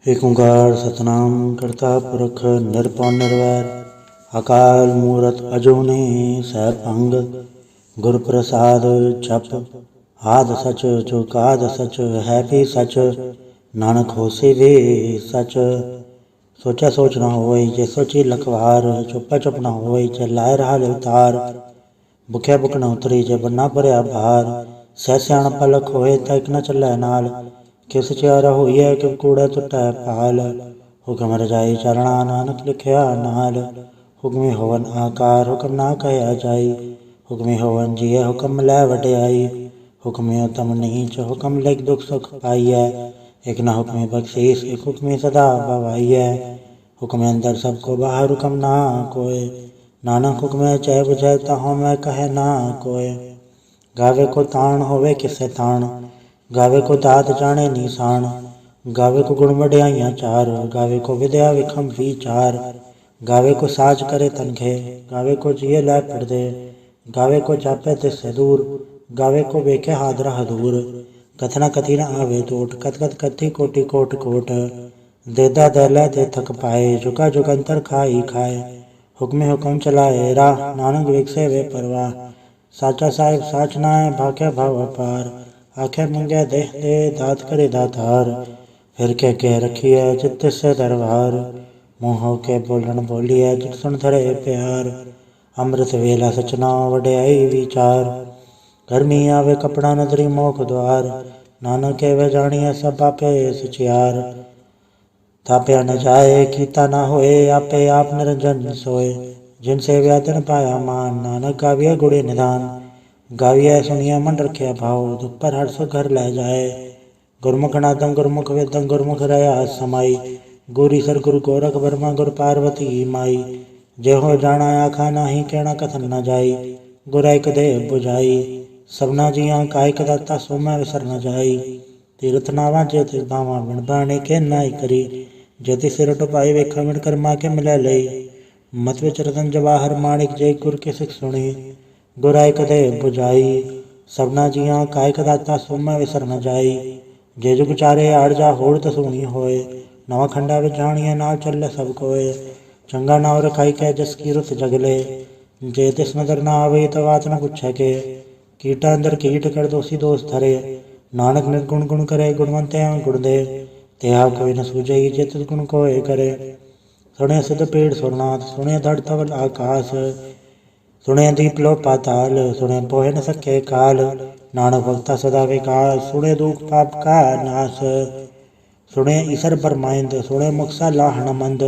ਏਕ ਓਂਕਾਰ सतनाम करता पुरख निरभउ निर्वैर अकाल मूरत अजूनी सैभंग गुर प्रसाद जप आद सच जुगाद सच है भी सच नानक होसी भी सच। सोचा सोच न होई जे सोची लखवार चुपा चुप न होई जे लाए रहा अवतार। भुख्या भुख न उतरी जे बन्ना भरिया भार सह सियाण पलख होए ता इक न चलै नाल। किस सचियारा होई है कि कूड़ा टुटै पाल हुक्म रजाई चलना नानक लिखिया नाल। हुक्मी होवन आकार हुक्म ना कहया जाई हुक्मी होवन जिय हुक्म लै वड्याई। हुक्मी उत्तम नीच हुक्म लिख दुख सुख पाईऐ एक न हुक्मी बख्शीस एक हुक्मी सदा भवाईऐ। हुक्म अंदर सबको बाहर हुक्म ना कोय नानक हुक्म चै बुझै तहों मैं कहे ना कोय। गावे को ताण होवे किसे ताण गावे को दात जाने निशान। गावे को गुण वड्याइयां चार गावे को विद्या विखम विचार। गावे को साज करे तनखे गावे को जिये लै पड़दे गावे को जापे तिससे दूर गावे को वेखे हादरा हदूर। कथना कथी न आवे टोट कथ कथ कथी कोटि कोट कोट। देदा दैलै दे थक पाए जुगा जुगंतर खाई खाए। हुक्मे हुक्म चलाए राह नानक विकसे वे परवाह। साचा साहिब साच नाय भाग्य भाव अपार आखे मंगे देह दे दात करे दातार। फिर कह रखिए जित तिससे दरबार मुँह होके बोलन बोलिए जित सुन धरे प्यार। अमृत वेला सचना वड्याई विचार गर्मी आवे कपड़ा नदरी मोख द्वार। नानक के वे जानिए सब आपे सचियार ताप्या न जाए कीता ना होए आपे आप निरंजन सोए। जिनसे व्याधन पाया मान नानक गाविया गुणे निधान। गाविया सुनिया मन रखिया भाव दुख पर हर सुख घर लै जाए। गुरमुख नादम गुरमुख वेदम गुरमुख रया समाई। गुरी सर गुरु गोरख बर्मा गुर पार्वती माई। जे हो जाना आखा नाही कहना कथन न जाई। गुर एक देह बुझाई सबना जिया कायक दाता सो मैं विसर न जाई। तीर्थ नावा जे तिस भावा बिन बाणे के नाई करी। जे तिस सिर टुपाई वेखा बिन कर्मा के मिलै लई। मत विच रतन जवाहर माणिक जे गुर के सिख सुनी। गुर एक देह बुझाई सबना जिया कायक दाता सो मैं विसर न जाई। जे जुग चारे आड़ जा होड़ तसूनी होए नवा खंडा विच जानिए नाल चले सब कोय। चंगा नाव रखाई कै जस की रुत जगले जे तिस नदर ना आवे तो बात न पुछे के। कीटा अंदर कीट कर दोषी दोष धरे नानक निर्गुण गुण करे गुणवंत्या गुण दे। तेहा कोई न सूझई जे तिस गुण कोय करे। सुने सिद्ध पेड़ सुरनाथ सुने धड़ धवल आकाश। सुने दीप लो पाताल सुने पोहे न सके काल। नानक भगता सदा विकास सुने दुख पाप का नाश। सुने ईसर बरमाइंद सुने मुक्सा लाहण मंद।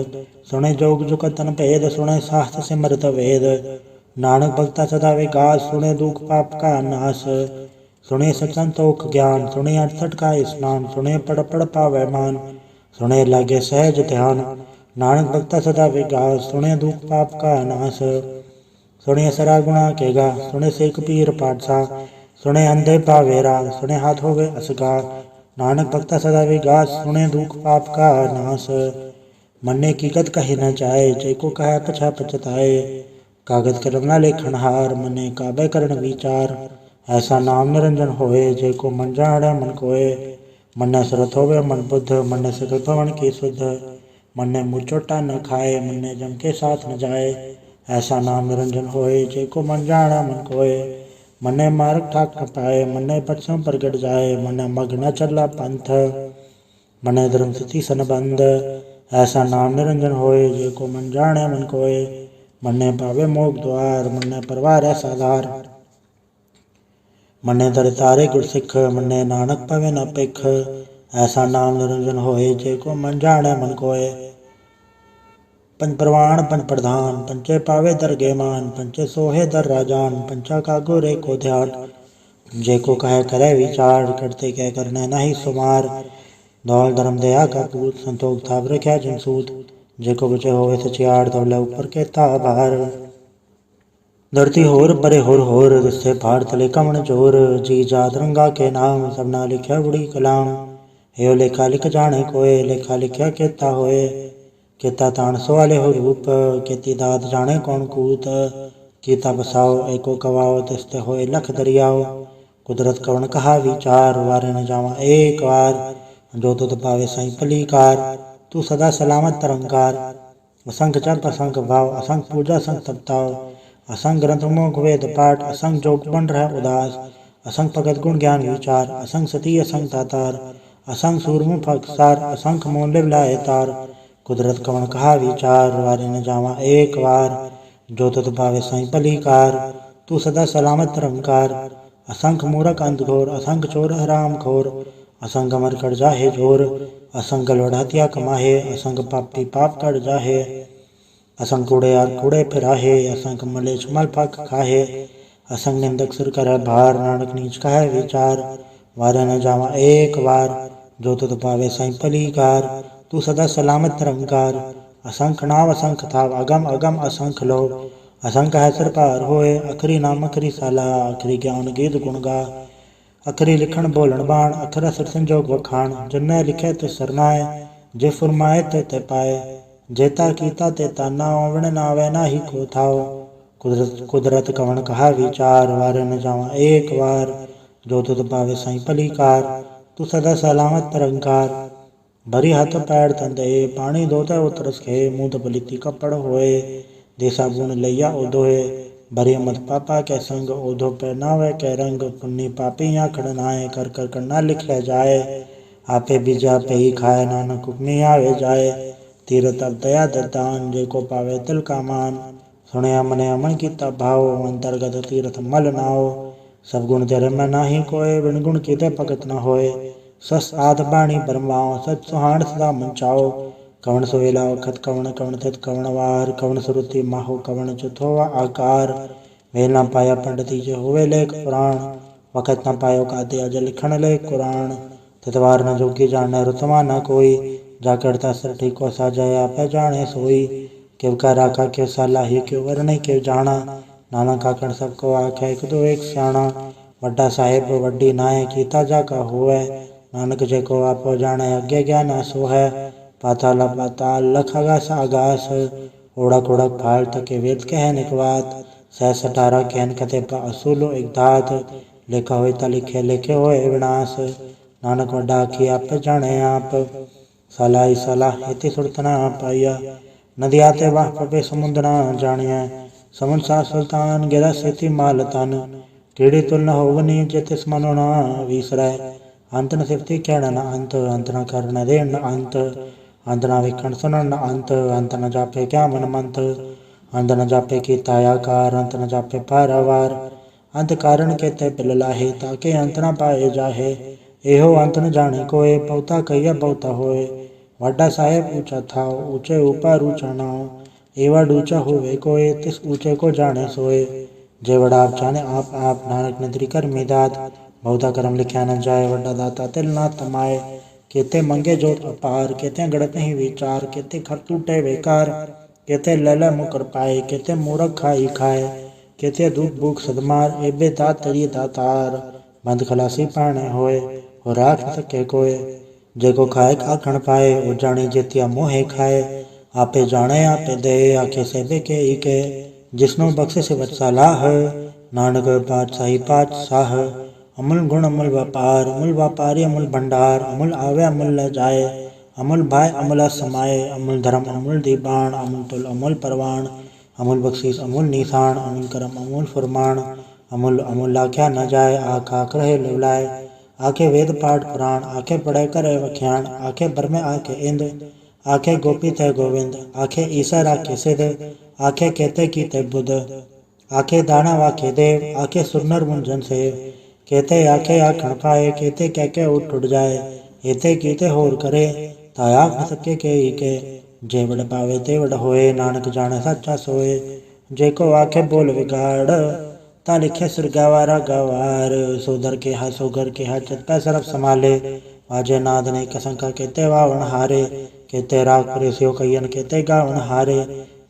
सुने जोग जुग तन भेद सुने शास्त्र सिमरत वेद। नानक भगता सदा विकास सुने दुख पाप का नाश। सुने सत्संतोख ज्ञान सुने 68 का स्नान। सुने पढ़ पढ़ पावै मान सुने लागे सहज ध्यान। नानक भगता सदा विकास सुने दुख पाप का नाश। सुने सरा गुणा के गा सुने सेक पीर पाठसा। सुने अंधे पावेरा सुने हाथ होवे असगा। नानक भक्ता सदा विगास सुने दुख पाप का नाश। मन्ने की गत कही न जाए जय को कहे पछा पछताए। कागज कलम न लेखन हार मन्ने काबे करण विचार। ऐसा नाम निरंजन होए जय को मन जाने मन कोय। मन्ने सुरत होवे मन बुद्ध मन्ने सकल भवन की शुद्ध। मन्ने मुँह चोटा न खाए मन्ने जम के साथ न जाए। ऐसा नाम निरंजन होए जय को मन जाना मन कोय। मन्ने मार्ग ठाक न पाए मन्ने बच्चों प्रगट जाए। मन्ने मग न चला पंथ मन्ने धर्म स्थिति सन बंद। ऐसा नाम निरंजन होए जय को मन जाने मन कोय। मन्ने पावे मोग द्वार मन्ने परवार साधार। मन्ने दर तारे गुर सिख मन्ने नानक पवे न पिख। ऐसा नाम निरंजन होए जय को मन जाने मन कोय। पंच प्रवाण पंच प्रधान पंचे पावे दर गेमान। पंचे सोहे दर राजान पंचा का गोरे को ध्यान। जे को कहे करे विचार करते कह करने नहीं सुमार। धौल धर्म दया का पूत संतोख थाप रख्या जिन सूत। जे को बचे होवे सचियार धौले ऊपर के ताभार। धरती होर परे होर जिससे भार तले कमण जोर। जी जात रंगा के नाम सबना लिख्या बुढ़ी कलाम। यो लेखा लिख जाने कोय लेखा लिख्या केता होए। केता ताण सवाले हो रूप केती दात जाने कौन कूत। कीता बसाओ एको कवाओ तिस्ते होए लख दरियाओ। कुदरत कवन कहा विचार वारे न जावा एक बार। जो तुत पावे साई भलीकार। तू सदा सलामत तरंकार। असंख जप असंख भाव असंख पूजा असंख तपताओ। असंख ग्रंथ मुख वेद पाठ असंख जोग बन रह उदास। असंख भगत गुण ज्ञान विचार असंख सती असंख दातार। असंख सूरमुख अक्षार असंख मूल्य लाए तार। कुदरत कवन कहा विचार वारे न जावा एक बार। जो तुत पावे साई भलीकार। तू सदा सलामत तरंकार। असंख मूरख अंधघोर असंख चोर हराम खोर। असंख अमर कर जाहे जोर। असंख गलवड़ हत्या कमाहे असंख पापी पाप कर जाहे। असंख कूड़ेयार कूड़े फिराहे असंख मलेच्छ मल फक खाहे। असंख निंदक सिर करह भार नानक नीच कह विचार। वारे न जावा एक बार। जो तुत पावे साई भलीकार। तू सदा सलामत तरंकार। असंख नाव असंख थाव अगम अगम असंख लो। असंख है सिर पार होए अखरी नाम अखरी साला। अखरी ज्ञान गीत गुण गा। अखरी लिखण बोलण बाण अखरा सिर संजोग वखाण। जिन्नै लिखे ते सरनाए जे फुरमाए ते पाए। जेता कीता तेता नाव विण नावै नाही को थाओ। कुदरत कवन कहा विचार वारे न जावा एक बार। जो तुत पावे साई भलीकार। तू सदा सलामत तरंकार। भरी हथ पैर तंदे पानी धोते उतरस खे। मूत पलीती कपड़ होए दे साबुन लैया उधोए। भरी मत पापा कै संग ओधो पहनावे कै रंग। पुन्नी पापी आखड़ नाए कर कर करना लिख ले जाए। आपे बीजा आपे ही खाए नानक हुक्मी आवे जाए। तीरथ अब दया ददान जे को पावे तिल का मान। सुनया मनया मन कीता भाव अंतर्गत तीरथ मल नाओ। सब गुण तेरे में नाही कोय बिन गुण कीते भगत न होए। सस आध बाणी बरमाओ सच सुहाण सदा मंचाओ। कवन सोएला वखत कवन कवन थित कवन वार। कवन सुरुति माहो कवन चुथोवा आकार। वेल न पाया पंडिती जे होवे लेख पुराण। वखत न पायो काते अज लिखण लेख कुरान। तितवार न जोगी जाने रुतवा न कोई। जा करता सर ठीको साजय आपे जाने सोई। क्यों का राखा क्यों सालाही क्यों वरणे क्यों जाना। नानक आखण सबको आखे एक दो एक स्याणा। वड्डा साहेब वड्डी नाए कीता जाका होवे। नानक जे को आपो जाने अज्ञे ज्ञान सो है। पाताल पाताल लख आगास आगास। ओढ़क ओढ़क फाल तके वेद कह निकवात। सह सठारा कहन कथे पा असूलो एक धात। लेखा होय ता लिखे लेखे होए विनाश। नानक वड्डा आखी आप जाने आप। सलाह सलाह हेति सुरत न पाइया। नदी आते वाह पवे समुद्र न जानिया। समुद्र सा सुल्तान गिरा सेती माल तन। कीड़ी तुल न होवनी जे तिस मनो न विसरै। अंत न सिफती कहण न अंत। अंत न कर न देण न अंत। अंत न विखण सुनन न अंत। अंत न जापे क्या मन मंत। अंत न जापे कीता आकार। अंत न जापे पारावार। अंत कारण केते पिल लाहे ताके अंत न पाए जाहे। एहो अंत न जाने कोय बहुता कहिया बहुता होए। वड्डा साहेब ऊंचा था ऊंचे ऊपर ऊंचा नाओ। एवा ऊंचा होवे कोय तिस ऊंचे को जाने सोए। जे वड़ा आप जाने आप नानक नदरी कर दात। बहुता कर्म लिख्या न जाए वड्डा दाता तिल ना तमाए। केते मंगे जोत अपार केते गड़त नहीं विचार। केते खर टूटे बेकार केते लैला मुकर पाए। केते मूरख खाई खाए केते दुख भूख सदमार। एबे दात तरिए दातार बंद खलासी पाने होए। हो राख न सके कोय जेको खाए आखण पाए। ओ जाने जेतिया मोहे खाए। आपे जाने आपे दे आखे सेबे के इके। जिसनो बख्शे से सलाह नानक पातशाही पातशाह। अमूल गुण अमूल व्यापारी अमूल भंडार। अमूल आवे अमूल ल जाए अमूल भाई अमूल समाए। अमूल धर्म अमूल दीबान अमूल तुल अमूल परवान। अमूल बख्शीस अमूल निशान अमूल करम अमूल फुरमान। अमूल अमूल लाख्या न जाए आख आख रहे लुलाए। आखे वेद पाठ पुराण आखे पढ़े करे वख्याण। आखे बरमे आखे इंद आखे गोपी थे गोविंद। आखे ईसर आखे सिद्ध आखे कहते कीते बुध। आखे दानव आखे देव आखे सुरनर मुंजन सेव। कहते आखे आखण पाए कहते कह के उठ उठ जाए। एते कीते होर करे ता आख न सके के ही के। जे वड पावे ते वड होए नानक जाने सच्चा सोए। जेको आखे बोल विगाड़ ता लिखे सिर गवारा गवार। सोदर के हा सोगर के हा चित पै सरफ संभाले। वाजे नाद ने कसंका केते वावन हारे। केते राग प्रेसियो कयन केते गावन हारे।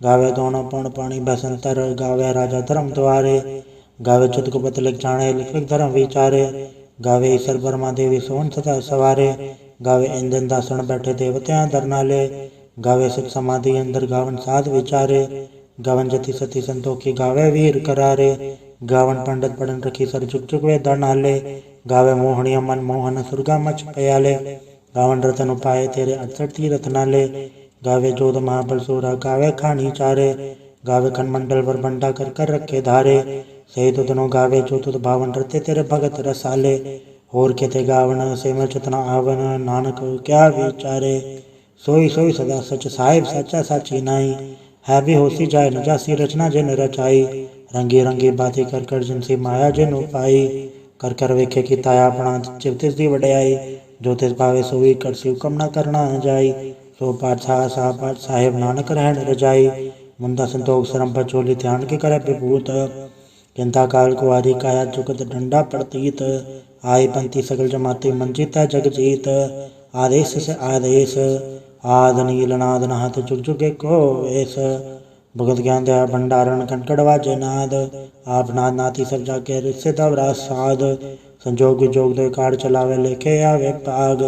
गावे दोनों पौन पानी बसंतर गावे राजा धर्म द्वारे। गावे चितकुपत लिख जाने लिख लिख धर्म विचारे। गावे ईश्वर ब्रह्मा देवी सोन सदा सवारे। गावे इंदन दासण बैठे देवत्या दर नाले। गावे सुख समाधि अंदर गावन साध विचारे। गावन जति सती संतोखी गावे वीर करारे। गावन पंडित पढ़न रखी सर चुक चुक वे दर नाले। गावे मोहनिया मन मोहन सुरगा मच पयाले। गावन रतन उपाय तेरे 68 तीरथ नाले। गावे जोध महाबल सोरा गावे खानी चारे। गावे खनमंडल वर बंडा कर कर रखे धारे। सही तुधनो गावे जो तुध भावन रते तेरे भगत रसाले। होर केते गावन से मैं चतना आवन नानक क्या विचारे। सोई सोई सदा सच साहिब सच्चा साची नाई। है भी होसी जाय न जासी रचना जिन रचाई। रंगी रंगी बातें कर कर जिनसी माया जिन उपाई। कर कर वेखे की ताया अपना चिव तिस दी वड्याई। जो तिस भावे सोई कर सिव कम न करना जाई। सो पाठ साहब साहेब नानक रहन रजाई। मुंदा संतोख सरम पर चोली ध्यान के करे विभूत। चिंता काल कुआरी काया जुगत डंडा प्रतीत। आई पंथी सगल जमाती मंजित है जग जीत। आदेश से आदेश आद नील नाद नहत जुग जुगे को वेश। भगत ज्ञान दया भंडारण कनकड़वा जयनाद। आप नाद नाती सब जाके रिश्ते दवरा साध। संजोग विजोग दो कार चलावे लेखे आवे पाग।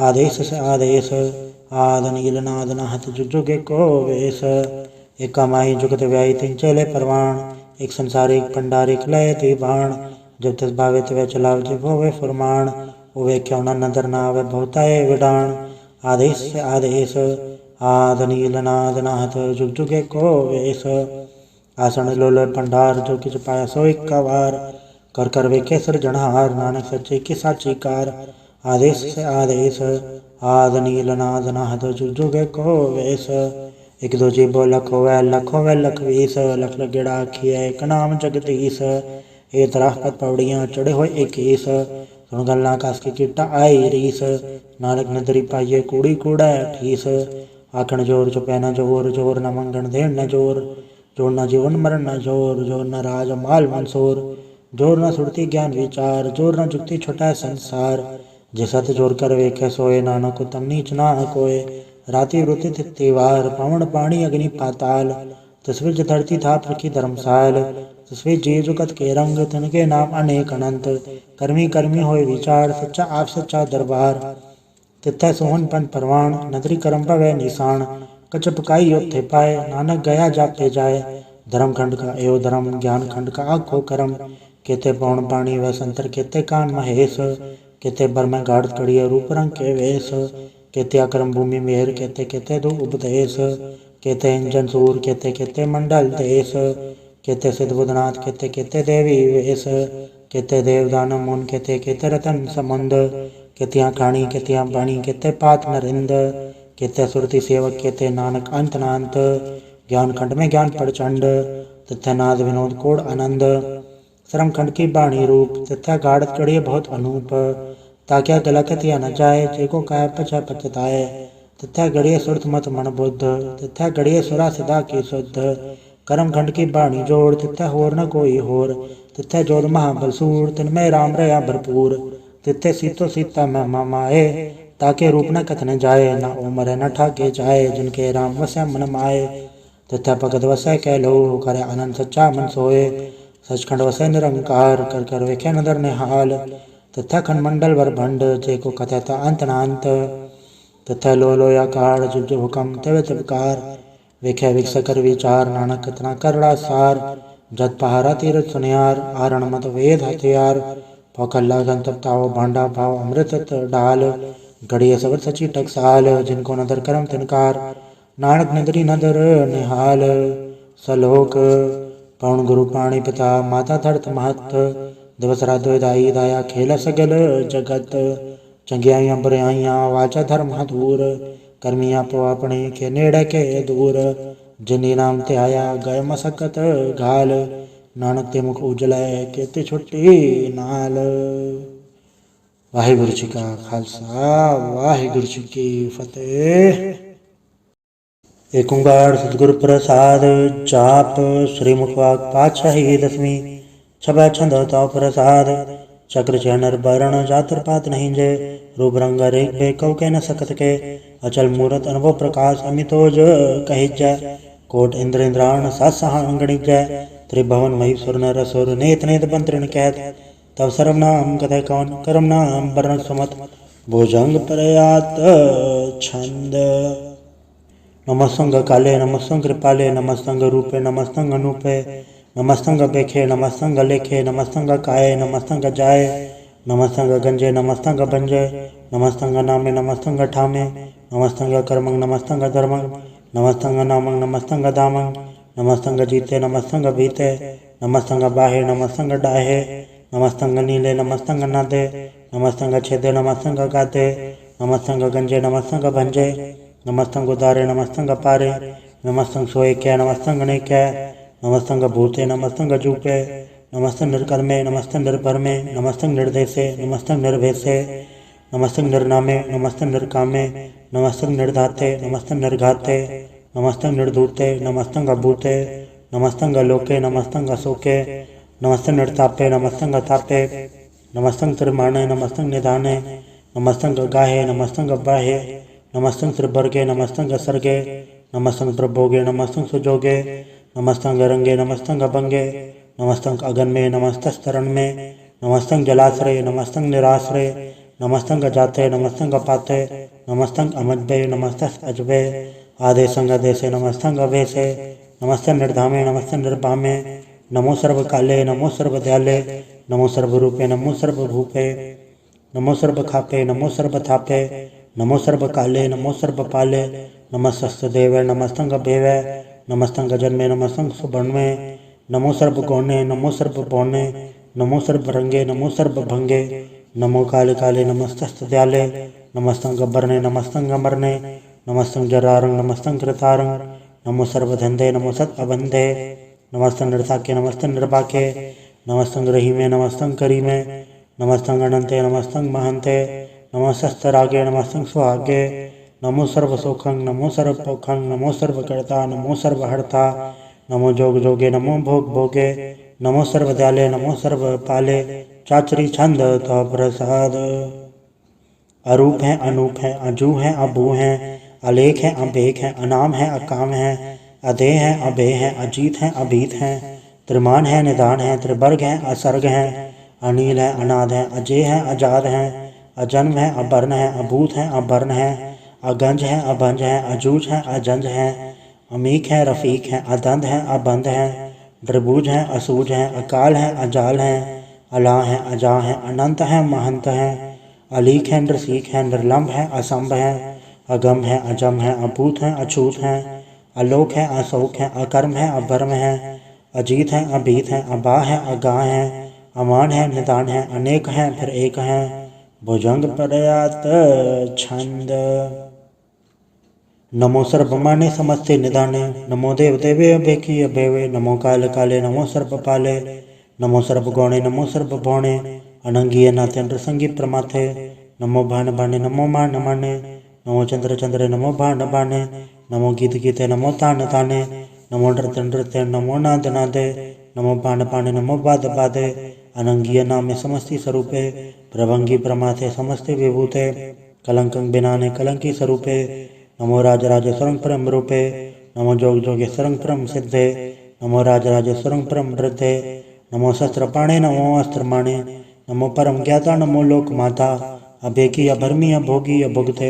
आदेश से आदेश आद नील नाद नहत जुग जुगे को वेश। एक कमाई जुगत व्याई तीन चले परवान। एक संसारिक पंडारिक लय ती बाण। जब तस भावे तवे चलाव जिव होवे फुरमान। उवे क्यों न नदर ना आवे बहुताए विडाण। आदेश से आदेश आद नील नाद नाहत जुग जुगे को वेश। आसन लोल भंडार जो किच पाया सो इक्का वार। कर कर वे केसर जन्हार नानक सच्चे की साची कार। आदेश से आदेश आद नील नाद नाहत जुग जुगे को वेश। एक दो जीबो लख होवे लख वीस। लख लगेड़ा आखिए एक नाम जगदीश। ए तरह पत पौड़ियाँ चढ़े हुए 21। सुन गल्ला कास की किट्टा आई रीस। नानक नदरी पाइये कूड़ी कूड़ा ठीस। आखण जोर चुपै न जोर जोर न मंगण देण न जोर। जोर न जीवन मरण न जोर जोर न राज माल मंसूर। जोर न सुरती ज्ञान विचार जोर न जुक्ति छुटै संसार। जे सत जोर कर वेखे सोए नानक उत्तम नीच ना कोय। राति वृत्ति तिथिवार पवन पानी अग्नि पाताल। तस्वीर धरती था प्रखी धर्मसाल। तस्वीर जी जुगत के रंग तिनके नाम अनेक अनंत। कर्मी कर्मी होए विचार सच्चा आप सच्चा दरबार। तिथै सोहन पन परवान नदरी करम पवै निशान। कछ पकाई योथे पाए नानक गया जाते जाए। धर्म खंड का एवं धर्म ज्ञान खंड का आखो करम। केते पौन पानी व संतर केते कान महेश। केते बर में गाढ़ कड़िए रूप रंग के वेश। केते अक्रम भूमि मेहर केते केते दो उपदेश। केते इंजन सूर केते केते मंडल देश। केते सिद्ध बुधनाथ केते केते देवी वेश। केते देवदान मुन केते केते रतन समुंद। केतिया खाणी केतिया बाणी केते पात नरिंद। केते सुरति सेवक केते नानक अंत नांत। ज्ञान खंड में ज्ञान प्रचंड तथा नाद विनोद कोड आनंद। श्रम खंड की बाणी रूप तथा गाढ़ चढ़िए बहुत अनूप। ताक्या गलत या न जाए जेको काय पचा पचताए। तथा गड़िए सुरत मत मन बुद्ध तथा गड़िए सुरा सिदा की शुद्ध। कर्म खंड की बाणी जोड़ तिथै होर न कोई होर। तिथै जोध महाबलसूर तिनमें राम रया भरपूर। तिथे सीतो सीता में माए ताके रूप न कथन जाए। न उमर न ठाके जाए जिनके राम वसै मन माए। तिथै भगत वसै कह लो करे आनंद सच्चा मन सोए। सचखंड वसै निरंकार कर कर वेखे नदर निहाल। तिथै खंडमंडल वर भंड जेको कथैता अंत नांत। तिथै लो लोयाकार जुग जुग हुकम तवे तबकार। वेखे विकस कर विचार नानक कतना करड़ा सार। जत पहारा तीरथ सुनियार आरण मत वेद हथियार। पौखल्ला गंतप ताओ भांडा भाव अमृत डाल। घड़िए सबर सची टकसाल जिनको नदर करम तिनकार। नानक नदरी नदर निहाल। सलोक पौन गुरु पाणी पिता माता धरत महत। दिवस रात दाई दाया खेल सगल जगत। चंगियाइयां बुराइयां वाचा धर्म हदूर। कर्मियां पो अपने के नेड़े के दूर। जिनी नाम ते आया गए मसकत घाल। नानक ते मुख उजलै केते छुट्टी नाल। वाहिगुरु जी का खालसा वाहिगुरु जी की फतेह। एक ओंकार सतगुरु प्रसाद जाप श्री मुखवाक पातशाही दसवीं। छबा छंद ताव प्रसाद चक्र चैनर बरण जातर पात नहीं जे। रूप रंग रेख बेकौ के न सकत के। अचल मूरत अनुभव प्रकाश अमितोज कहिजै। कोट इंद्र इंद्राण सासहान गणिजै। त्रिभुवन महीसुर नर असुर नेत नेत बंत्रिण कहत। तब सर्व नाम कथय कौन करम नाम वर्ण सुमत। भुजंग प्रयात छंद। नमस्तंग काले नमस्तंग कृपाले नमस्तंग रूपे नमस्तंग अनूपे। नमस्तंग बेखे नमस्तंग लेखे नमस्तंग काये नमस्तंग जाय। नमस्तंग गंजे नमस्तंग भंजे नमस्तंग नामे नमस्तंग ठामे नमस्तंग कर्मंग नमस्तंग धर्मंग नमस्तंग नामंग नमस्तंग दामंग नमस्तंग जीते नमस्तंग बीते नमस्तंग बाहे नमस्तंग डाहे नमस्तंग नीले नमस्तंग नादे नमस्तंग छेदे नमस्तंग गाते नमस्तंग गंजे नमस्तंग भंजे नमस्तंग उदारे नमस्तंग पारे नमस्तंग सोए क्या नमस्तंग ने क्या नमस्तंग भूते नमस्तंग जूपे नमस्तंग निर्कर्मे नमस्तंग निर्भरमे नमस्तंग निर्देशे नमस्तंग निर्भेसे नमस्तंग निर्नामे नमस्तंग निर्कामे नमस्तंग निर्धाते नमस्तंग निर्घाते नमस्तंग निर्धूते नमस्तंग अभूते नमस्तंग लोके नमस्तंग अशोके नमस्तंग निर्तापे नमस्तंग तापे नमस्तंग त्रिमाणे नमस्तंग निधाने नमस्तंग गाहे नमस्तंग बाहे नमस्तंग त्रिवर्गे नमस्तंग सर्गे नमस्तंग प्रभोगे नमस्तंग सुजोगे नमस्तंग रंगे नमस्तंग भंगे नमस्तंग अगन में नमस्तस्तरण में नमस्तंग जलाश्रय नमस्तंग निराश्रय नमस्तंग जाते नमस्तंग पाते नमस्तंग अमजबे नमस्तंग अजबे आदेशंग देशे नमस्तंग अभेसे नमस्तंग निर्धामे नमस्तंग निर्भामे नमो सर्व काले नमो सर्व दयाले नमो सर्व रूपे नमो सर्व भूपे नमो सर्व खापे नमो सर्व थापे नमो सर्व काले नमो सर्व पाले नमस्तस्त देवे नमस्तंग भेवे नमस्तंग जन्मे नमस्तंग सुबर्णमे नमो सर्व गौणे नमो सर्व पौने नमो सर्व रंगे नमो सर्व भंगे नमो काले काले नमस्तस्त दयाले नमस्तंग गब्बरने नमस्तंग अमरने नमस्तंग जरारंग नमस्तंग कृतारंग नमो सर्व धंधे नमो सत अबंधे नमस्तंग निर्साके नमस्तंग निर्बाके नमस्तंग रहीमे नमस्तंग करीमे नमस्तंग अनंते नमस्तंग महंते नमस्तरागे नमस्तंग सुहागे नमो सर्व सुखंग नमो सर्व पोखंग नमो सर्व कर्ता नमो सर्व हर्ता नमो जोग जोगे नमो भोग भोगे नमो सर्व दयाले नमो सर्व पाले चाचरी छंद तो प्रसाद अरूप है अनूप है अजू है अबू है अलेख है अभेख है अनाम है अकाम है अधेय है अभेय है अजीत है अभीत है त्रिमान है निदान है त्रिवर्ग है असर्ग है अनिल है अनाद है अजय है अजाद है अजन्म है अवर्ण है अभूत है अवर्ण है अगंज है अभंज है अजूज है अजंज है अमीक है रफीक है अदंध है अबंध है त्रिभुज है असूज है अकाल है अजाल है अला है अजा है अनंत है महंत है अलीक है नृसीक है निर्लम्ब है असंभ है अगम है अजम है अभूत है अछूत है अलोक है अशोक है अकर्म है अभर्म है अजीत है अभीत है अबा है अगा है अमान है निदान है अनेक है फिर एक है भुजंग प्रयात छंद नमो सर्वमाने समस्ते निधाने नमो देव देवे अभेकी अभेवे नमो काल काले नमो सर्व पाले नमो सर्व गौणे नमो सर्व भौणे अनंगीय नाथे नृसंगी प्रमाथे नमो भान भाने नमो मान माने नमो चंद्र चंद्र नमो भान भाने नमो गीत गीते नमो तान ताने नमो नृत्य नृत्य नमो नाद नादे नमो पान पाने नमो बाद बादे अनंगीय नामे समस्ती स्वरूपे प्रभंगी प्रमाथे समस्ते विभूते कलंकं बिनाने कलंकी स्वरूपे नमो राज राजेश्वरं परम रूपे नमो जोग जोगेश्वरं परम सिद्धे नमो राज राजेश्वरं परम वृद्धे नमो शस्त्रपाणे नमो अस्त्रमाणे नमो परम ज्ञाता नमो लोक माता अभेकी अभर्मी अभोगी अभुगते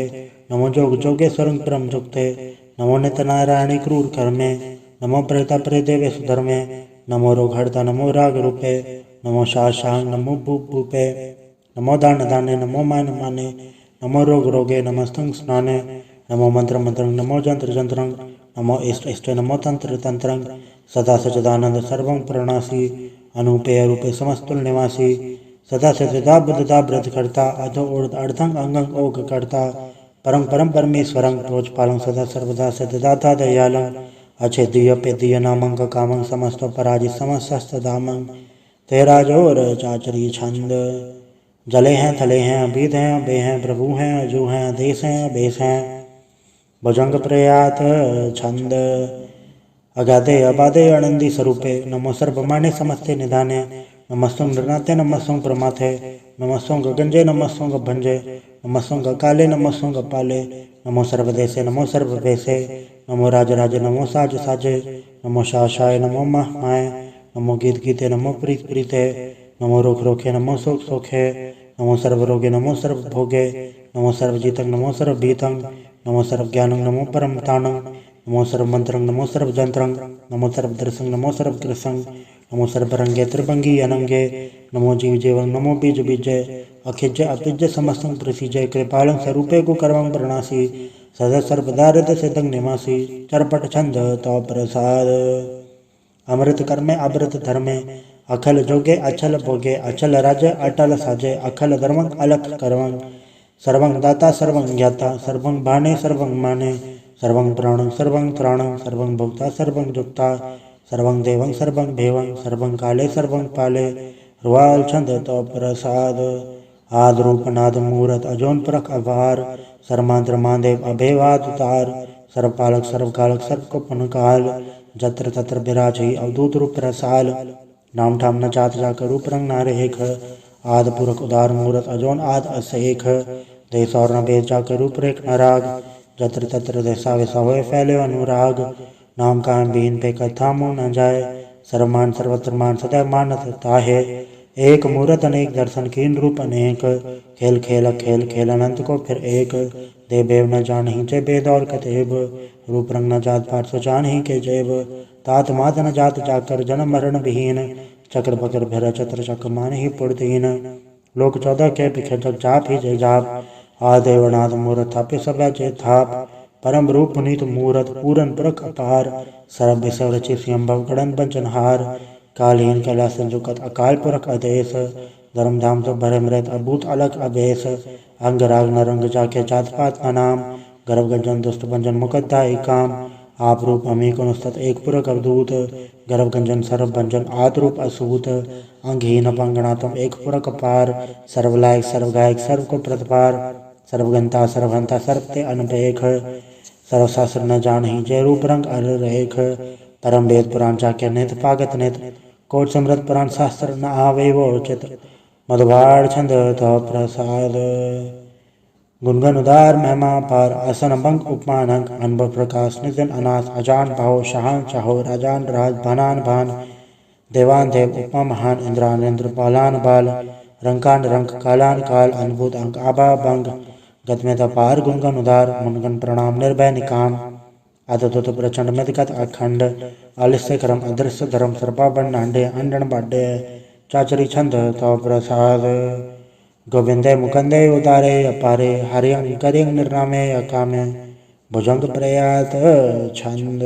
नमो जोग जोगेश्वरं परम जुक्ते नमो नित्य नारायणी क्रूर कर्मे नमो प्रेता प्रे देवे सुधर्मे नमो रोग हरता नमो राग रूपे नमो शाशांग नमो भूप भूपे नमो दान दाने नमो मान माने नमो रोग रोगे नमस्तंग स्नाने नमो मंत्र मंत्रं नमो जंत्र जंत्रं नमो इष्ट इष्ट नमो तंत्र तंत्रं सदा सचिदानंद सर्वं प्रणासी अनूपे अरूपे समस्तुल निवासी सदा सचिदा बुद्धदा ब्रत करता अधो ऊर्ध अर्धं अंगं ओग करता परम परम परमेश्वरं प्रोचपालं सदा सर्वदा सदाता दयालं अछेदीय पेदीय नामं कामं समस्त पराजित समस्त धामं तेरा जोर चाचरी छंद जले हैं थले हैं अभीत हैं अबे हैं प्रभु हैं अजू हैं आदेश हैं अबेश हैं भुजंग प्रयात छंद अगाधे अबाधे अनंदी स्वरूपे नमो सर्वमाने समस्ते निधाने नमस्तुं नृनाथे नमस्तुं प्रमाथे नमस्तुं गगंजे नमस्तुं भंजे नमस्तुं काले नमस्तुं पाले नमो सर्वदेशे नमो सर्ववेशे नमो राजराजे नमो साज साजे नमो शाशाय नमो माय नमो गीत गीते नमो प्रीत प्रीते नमो रोख रोखे नमो शोक शोखे नमो सर्वरोगे नमो सर्वभोगे नमो सर्वजीतं नमो सर्वभीतं नमो सर्वज्ञानं नमो परमतानं नमो सर्वमन्त्रं नमो सर्वजन्त्रं नमो सर्वदर्शं नमो सर्वकृशं नमो सर्वरंगे त्रिभंगी अनंगे नमो जीव जीवं नमो बीज बीजय अखिज अपिज समस्तं प्रसिजय कृपालं स्वरूपे कुकर्मं प्रणासी सदा सर्वदारित सिद्धं निवासी चरपट छंद तो प्रसाद अमृत कर्मे अमृत धर्मे अखल जोगे अचल भोगे अचल राज अटल साजे अखल धर्मं अलख कर्मं सर्वं दाता सर्वं ज्ञाता सर्वं भाने सर्वं माने सर्वं प्राणं सर्वं त्राणं सर्वं भोक्ता सर्वं जुक्ता सर्वं देवं सर्वं भेवं सर्वं काले सर्वं पाले रुवाल छंद तो प्रसाद आद रूप नाद मूरत अजोन परख अवार सर्मांत्र मादेव अभेवाद उतार सर्वपालक सर्वकालक सर्व पुन काल जत्र तत्र विराजही अवधूत रूप रसाल नाम ठाम न जात जाकर रूप रंग नारे हेख आद पुरख उदार मूरत अजोन आद असेख देश और न भेद जाकर रूप रेख न राग जत्र तत्र देशा वैसा होए फैले अनुराग नाम कायम बीन पे कथा मुँह न जाए सर्वमान सर्वत्र मान सदैव मानत ताहे एक मूरत अनेक दर्शन कीन रूप अनेक खेल खेल खेल खेल अनंत को फिर एक देव बेव न जान ही जय बेद और कतेब रूप रंग न जात पाठ सो जान ही के जैब तात मात न जात जाकर जन्म मरण विहीन चक्र बकर भैर चत्र चक्र मान ही पुड़तीन लोक 14 के पिखे जग जाप ही जय जाप आदेवनाथ मूरत थापे सब जय थाप परम रूप पुनीत मूरत पूरन पुरख अपार सर्व विषय रचि स्वयंभव गणन बंचनहार कालीन कैला संजुकत अकाल पुरख आदेश धर्म धाम तो भरे मृत अभूत अलग अभेश अंग राग नरंग जाके जात पात का नाम गर्भ गंजन दुष्ट भंजन मुकद्दा एक काम आप रूप अमी कुनुस्तत एक पुरख अवधूत गर्भ गंजन सर्व भंजन आद रूप असूत अंगहीन पंगणा तुम एक पुरख पार सर्वलायक सर्व गायक सर्व को प्रतिपार सर्वगंता सर्वहंता सर्व ते अनपेख सर्वशास्त्र न जान ही जय रूप रंग अर रेख परम वेद पुराण जाके नित पागत नित कोट समृत पुराण शास्त्र न आवे वो उचित मधुबार छंद तो प्रसाद गुणगन उदार महिमा पार आसन भंग उपमानंग अनुभव प्रकाश नितिन अनाथ अजान भाव शाहान चाहो राजान राज भानान भान देवान देव उपमा महान इंद्रान इंद्र बालान बाल रंकान रंक कालान काल अनुभूत अंक आबा भंग गत पार गुणगन उदार मुनगन प्रणाम निर्भय निकाम आदत प्रचंड मितगत अखंड आलिस्य क्रम अदृश्य धर्म सर्पा बन्नांडे अंडन बाडे चाचरी छंद तो प्रसाद गोविंदे मुकंदे उदारे अपारे हरियं करियं निर्नामे अकामे भुजंग प्रयात छंद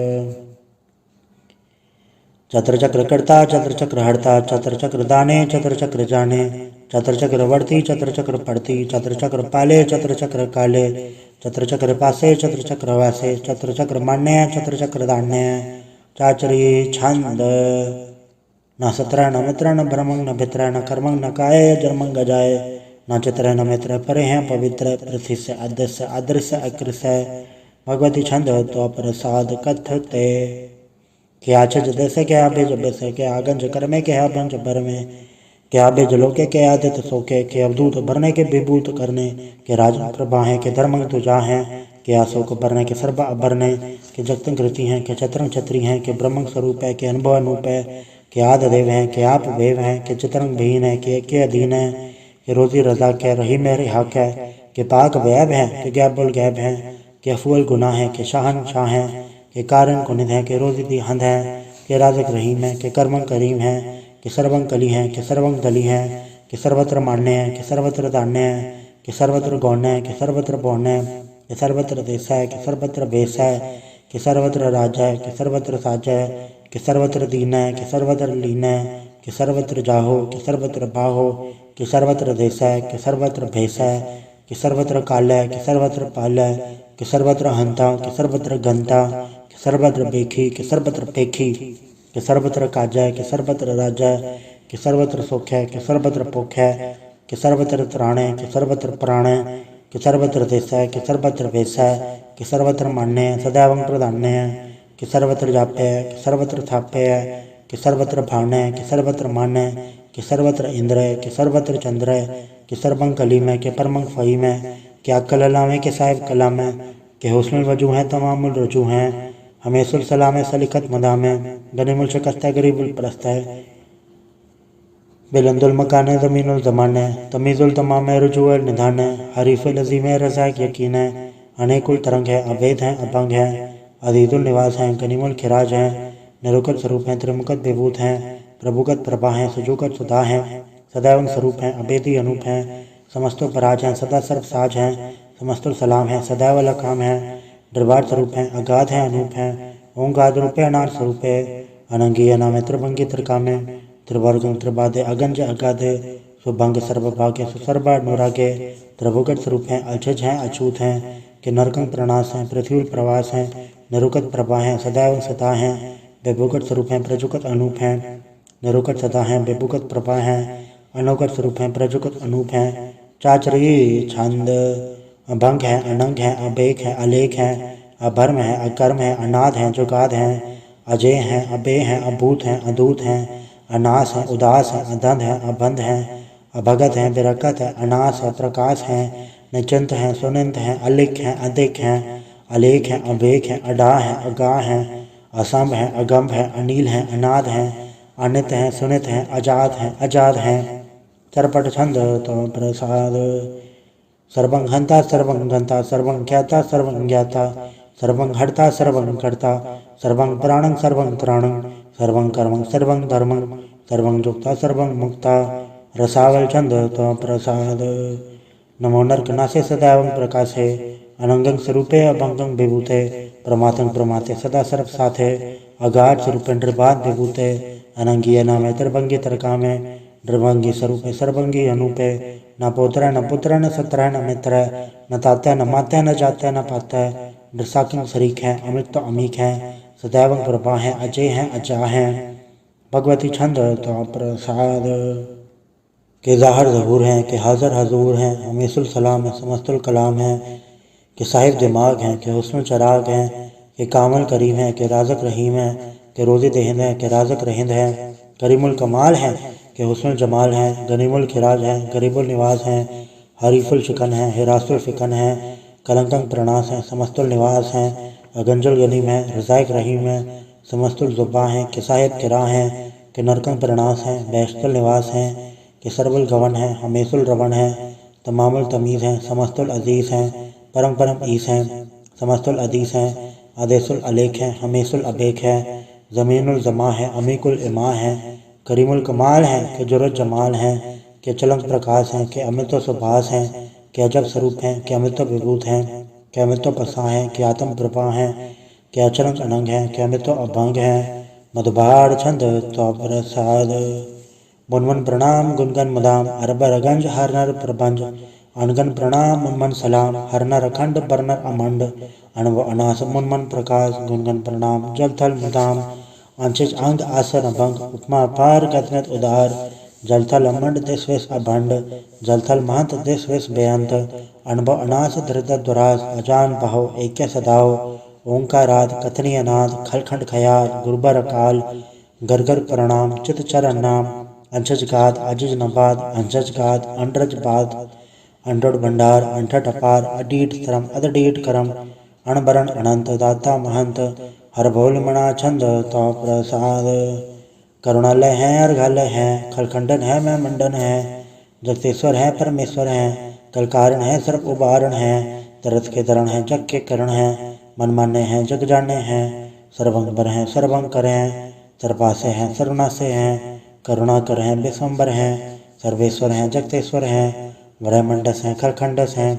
चत्र चक्र कर्ता चत्र चक्र हरता चत्र चक्र दाने चत्र चक्र जाने चत्र चक्र वर्ती चत्र चक्र पड़ती चत्र चक्र पाले चत्र चक्र काले चत्र चक्र पासे चत्र चक्र वासे चत्र चक्र मान्य चत्र चक्र दान्य चाचरी छंद न सत्र न मित्र न भ्रमंग न भित्र न कर्मंग न काय जन्मंग जाय न चित्र न मित्र परे हैं पवित्र पृथ्वी से अदृश्य अदृश्य अकृष्य भगवती छंद तो प्रसाद कथते क्या छज देसे क्या भेज बेसे क्या आगंज कर्मे क्या भंज भर में क्या भेज लोके के आदित सोके के अवधूत भरने के विभूत करने के राज प्रभा है के धर्म तुझा है के अशोक भरने के सर्व अभरने के जगतं कृति हैं के छत्रंग छत्री हैं के ब्रह्म स्वरूप है के अनुभव अनूप है के आद देव हैं के आप वेव हैं के चित्रंग भीन है के अधीन है के रोजी रजा के रही मेरे हक है के पाक वैब है के गैबुल गैब है के अफूल गुनाह है के शाहन शाह है के कारण कुनिध है के रोजी दी हंद है के राजक रहीम है के कर्मं करीम है के सर्वं कली है के सर्वं दली है के सर्वत्र मान्य है के सर्वत्र दान्य है के सर्वत्र गौण्य है के सर्वत्र पौण्य है के सर्वत्र देश है के सर्वत्र बेस है के सर्वत्र राज है के सर्वत्र साज है के सर्वत्र दीन है के सर्वत्र लीन है के सर्वत्र जाहो के सर्वत्र बाहो के सर्वत्र देश है के सर्वत्र भेष है के सर्वत्र काल है के सर्वत्र पाल है के सर्वत्र हंता के सर्वत्र गंता के सर्वत्र बेखी के सर्वत्र पेखी के सर्वत्र काज है के सर्वत्र राज है के सर्वत्र सुख है के सर्वत्र पुख है के सर्वत्र त्राण है के सर्वत्र प्राण है के सर्वत्र देश है के सर्वत्र वेश है के सर्वत्र मान्य है सदैवं प्रधान्य है कि सर्वत्र जाप्य है कि सर्वत्र थाप्य है कि सर्वत्र भान है कि सर्वत्र मान है कि सर्वत्र इंद्र है कि सर्वत्र चंद्र है कि सर्वं कलीम है कि परमं फहीम है कि अक्कल में कि साहिब कलाम है कि हुस्नुल वजू हैं तमामुल रुजू हैं हमेशुल सलाम है सलिकत मदाम है गनीमुल शिकस्त है गरीबुल परस्त है बिलंदुल मकान है ज़मीनुल ज़मान है तमीज़ुल तमाम है रुजूअल निधान है हरीफ़ुल अज़ीम है रज़ाक यकीन है अनेकुल तरंग है अभेद है अभंग है अदीदुल निवास हैं गनीमुल खिराज हैं निरुकत स्वरूप हैं त्रिमुकत विभूत हैं प्रभुगत प्रभा हैं, सुजुगत सुधा हैं, सदैव स्वरूप हैं, अभेदी अनूप हैं, समस्तो पराज हैं, सदा सर्व साज हैं, समस्तो सलाम हैं, सदैव लकाम हैं, दरबार स्वरूप हैं, अगाध हैं, अनूप हैं, ओंकार रूपे अनार स्वरूपे, अनंगी नामे त्रिभंगी त्रिकामे, त्रिवर्गं त्रिबाधे अगंज अगाधे, सुभंग सर्वभाग्य सुसर्व अनुरागे, त्रिभुगत स्वरूप हैं, अजज हैं, अछूत हैं, कि नरकं प्रणास हैं, पृथ्वी प्रवास हैं, निरुकत प्रभा हैं, सदैव सदा हैं, बेभुगत स्वरूप हैं, प्रजुगत अनूप हैं, निरुकत सदा हैं, बेभुगत प्रभा हैं, अनोगत स्वरूप हैं, प्रजुगत अनूप हैं, चाचरी छंद अभंग हैं, अनंग हैं, अबेक हैं, अलेख हैं, अभर्म हैं, अकर्म हैं, अनाद हैं, जुगाद हैं, अजय हैं, अबे हैं, अभूत हैं, अदूत हैं, अनास हैं, उदास हैं, अधंध हैं, अबंध हैं, अभगत हैं, बिरकत हैं, अनास है, प्रकाश हैं, निचिंत हैं, सुनिंत हैं, अलिख हैं, अधिक हैं, अलेख हैं, अभेक हैं, अडा हैं, अगाह हैं, असंभ हैं, अगम्भ हैं, अनिल हैं, अनाद हैं, अनित हैं, सुनित हैं, अजाद हैं, चरपट छंद तो प्रसाद, सर्वं हंता सर्वं घंता सर्वं ख्याता सर्वं ज्ञाता सर्वं हर्ता सर्वं कर्ता सर्वं प्राणं सर्वं त्राणं सर्वं कर्मं सर्वं धर्मं सर्वं युक्ता सर्वं मुक्ता, रसावल छंद तो प्रसाद। नमो नरकनासे सदैवं प्रकाशे, अनंगं स्वरूपे अभंगं विभूते, प्रमातं प्रमाते सदा सर्व साथे, अगाध स्वरूपे निर्बाध विभूते, अनंगीय नामे त्रिभंगी तरकामे, द्रभंगी स्वरूपे सर्वंगी अनूपे, न पोत्र न पुत्र न सत्र न मित्र, न तात्या न मात्या न जात्या न पात्या, नृसाकिंग शरीक हैं, अमृत तो अमीक हैं, सदैव प्रभा हैं, अजय हैं, अजा हैं, भगवती छंद तो प्रसाद। के ज़ाहिर ज़हूर हैं, कि हाज़र हजूर हैं, हमेशुल सलाम है, समस्तुल कलाम हैं, कि साहिब दिमाग हैं, कि हुस्नुल चराग हैं, कि कामल करीम हैं, कि राज़क रहीम हैं, कि रोज़ी देहिंद हैं, कि राज़क रहिंद हैं, करीमुल कमाल हैं, कि हुस्नुल जमाल हैं, गनीमुल खिराज हैं, गरीबुल निवाज हैं, हरीफुल शिकन हैं, हिरासुल फिकन हैं, कलंकं प्रणास हैं, समस्तुल निवास हैं, अगंजुल गनीम हैं, रज़ाइक रहीम हैं, समस्तुल जुब्बा हैं, कि साहिब किरा हैं, कि नरकं प्रणास हैं, बैशतुल निवास हैं, कि सरबुल गवन हैं, हमेशुल रवन हैं, तमामुल तमीज़ हैं, समस्तुल अजीज़ हैं, परम परम ईस हैं, समस्तुल अदीस हैं, आदेशुल अलेख हैं, हमेशुल अबेक हैं, ज़मीनुल जमा है, अमीकुल इमा हैं, करीमुल कमाल हैं, कि जुरत जमाल हैं, कि चलंक प्रकाश हैं, कि अमृत सुभाष हैं, कि अजब स्वरूप हैं, कि अमृत विभूत हैं, कि अमृत पसा हैं, कि आत्म प्रभा हैं, कि अचरंग अनंग हैं, कि अमृत अभंग हैं, मधुबार छंद तो प्रसाद। मुनमन प्रणाम गुनगन मुदाम, अरबर अगंज हर नर प्रबंज, अनगन प्रणाम मुनमन सलाम, हर नर अखंड बरनर अमंड, अणव अनास मुनमन प्रकाश, गुनगन प्रणाम जल थल मुदाम, अंशिज अंग आसन अभंग, उपमा पार गतनत उदार, जलथल अमंड देश वेश अभंड, जलथल महंत देश वेश बेअंत, अनुभव अनास धृत दुरास, अजान बहो ऐक्य सदाओ, ओंकाराद कथनी अनाद, खलखंड खयाल, गुरुबर अकाल, गरगर प्रणाम चित चरण नाम, अंशज गाद अजिज नबाद, अंशज गाद अंडरज बाद, अंडोड भंडार अंठट अपार, अडीट धर्म अदडीट करम, अणबरण अनंत दाता महंत, हर भोल मणा छंद तो प्रसाद। करुणालय हैं अर्घालय हैं, खलखंडन है मैं मंडन है, जगतेश्वर है परमेश्वर हैं, कलकारण है सर्व उबारण हैं, तरत के दरण हैं जग के करण हैं, मन माने हैं जग जाने हैं, सर्वंग बर हैं सर्वंग कर हैं, सर्वपासे हैं सर्वनासे हैं, करुणा कर हैं विश्वम्बर हैं, सर्वेश्वर हैं जगतेश्वर हैं, ब्रह्मंडस हैं खलखंडस हैं,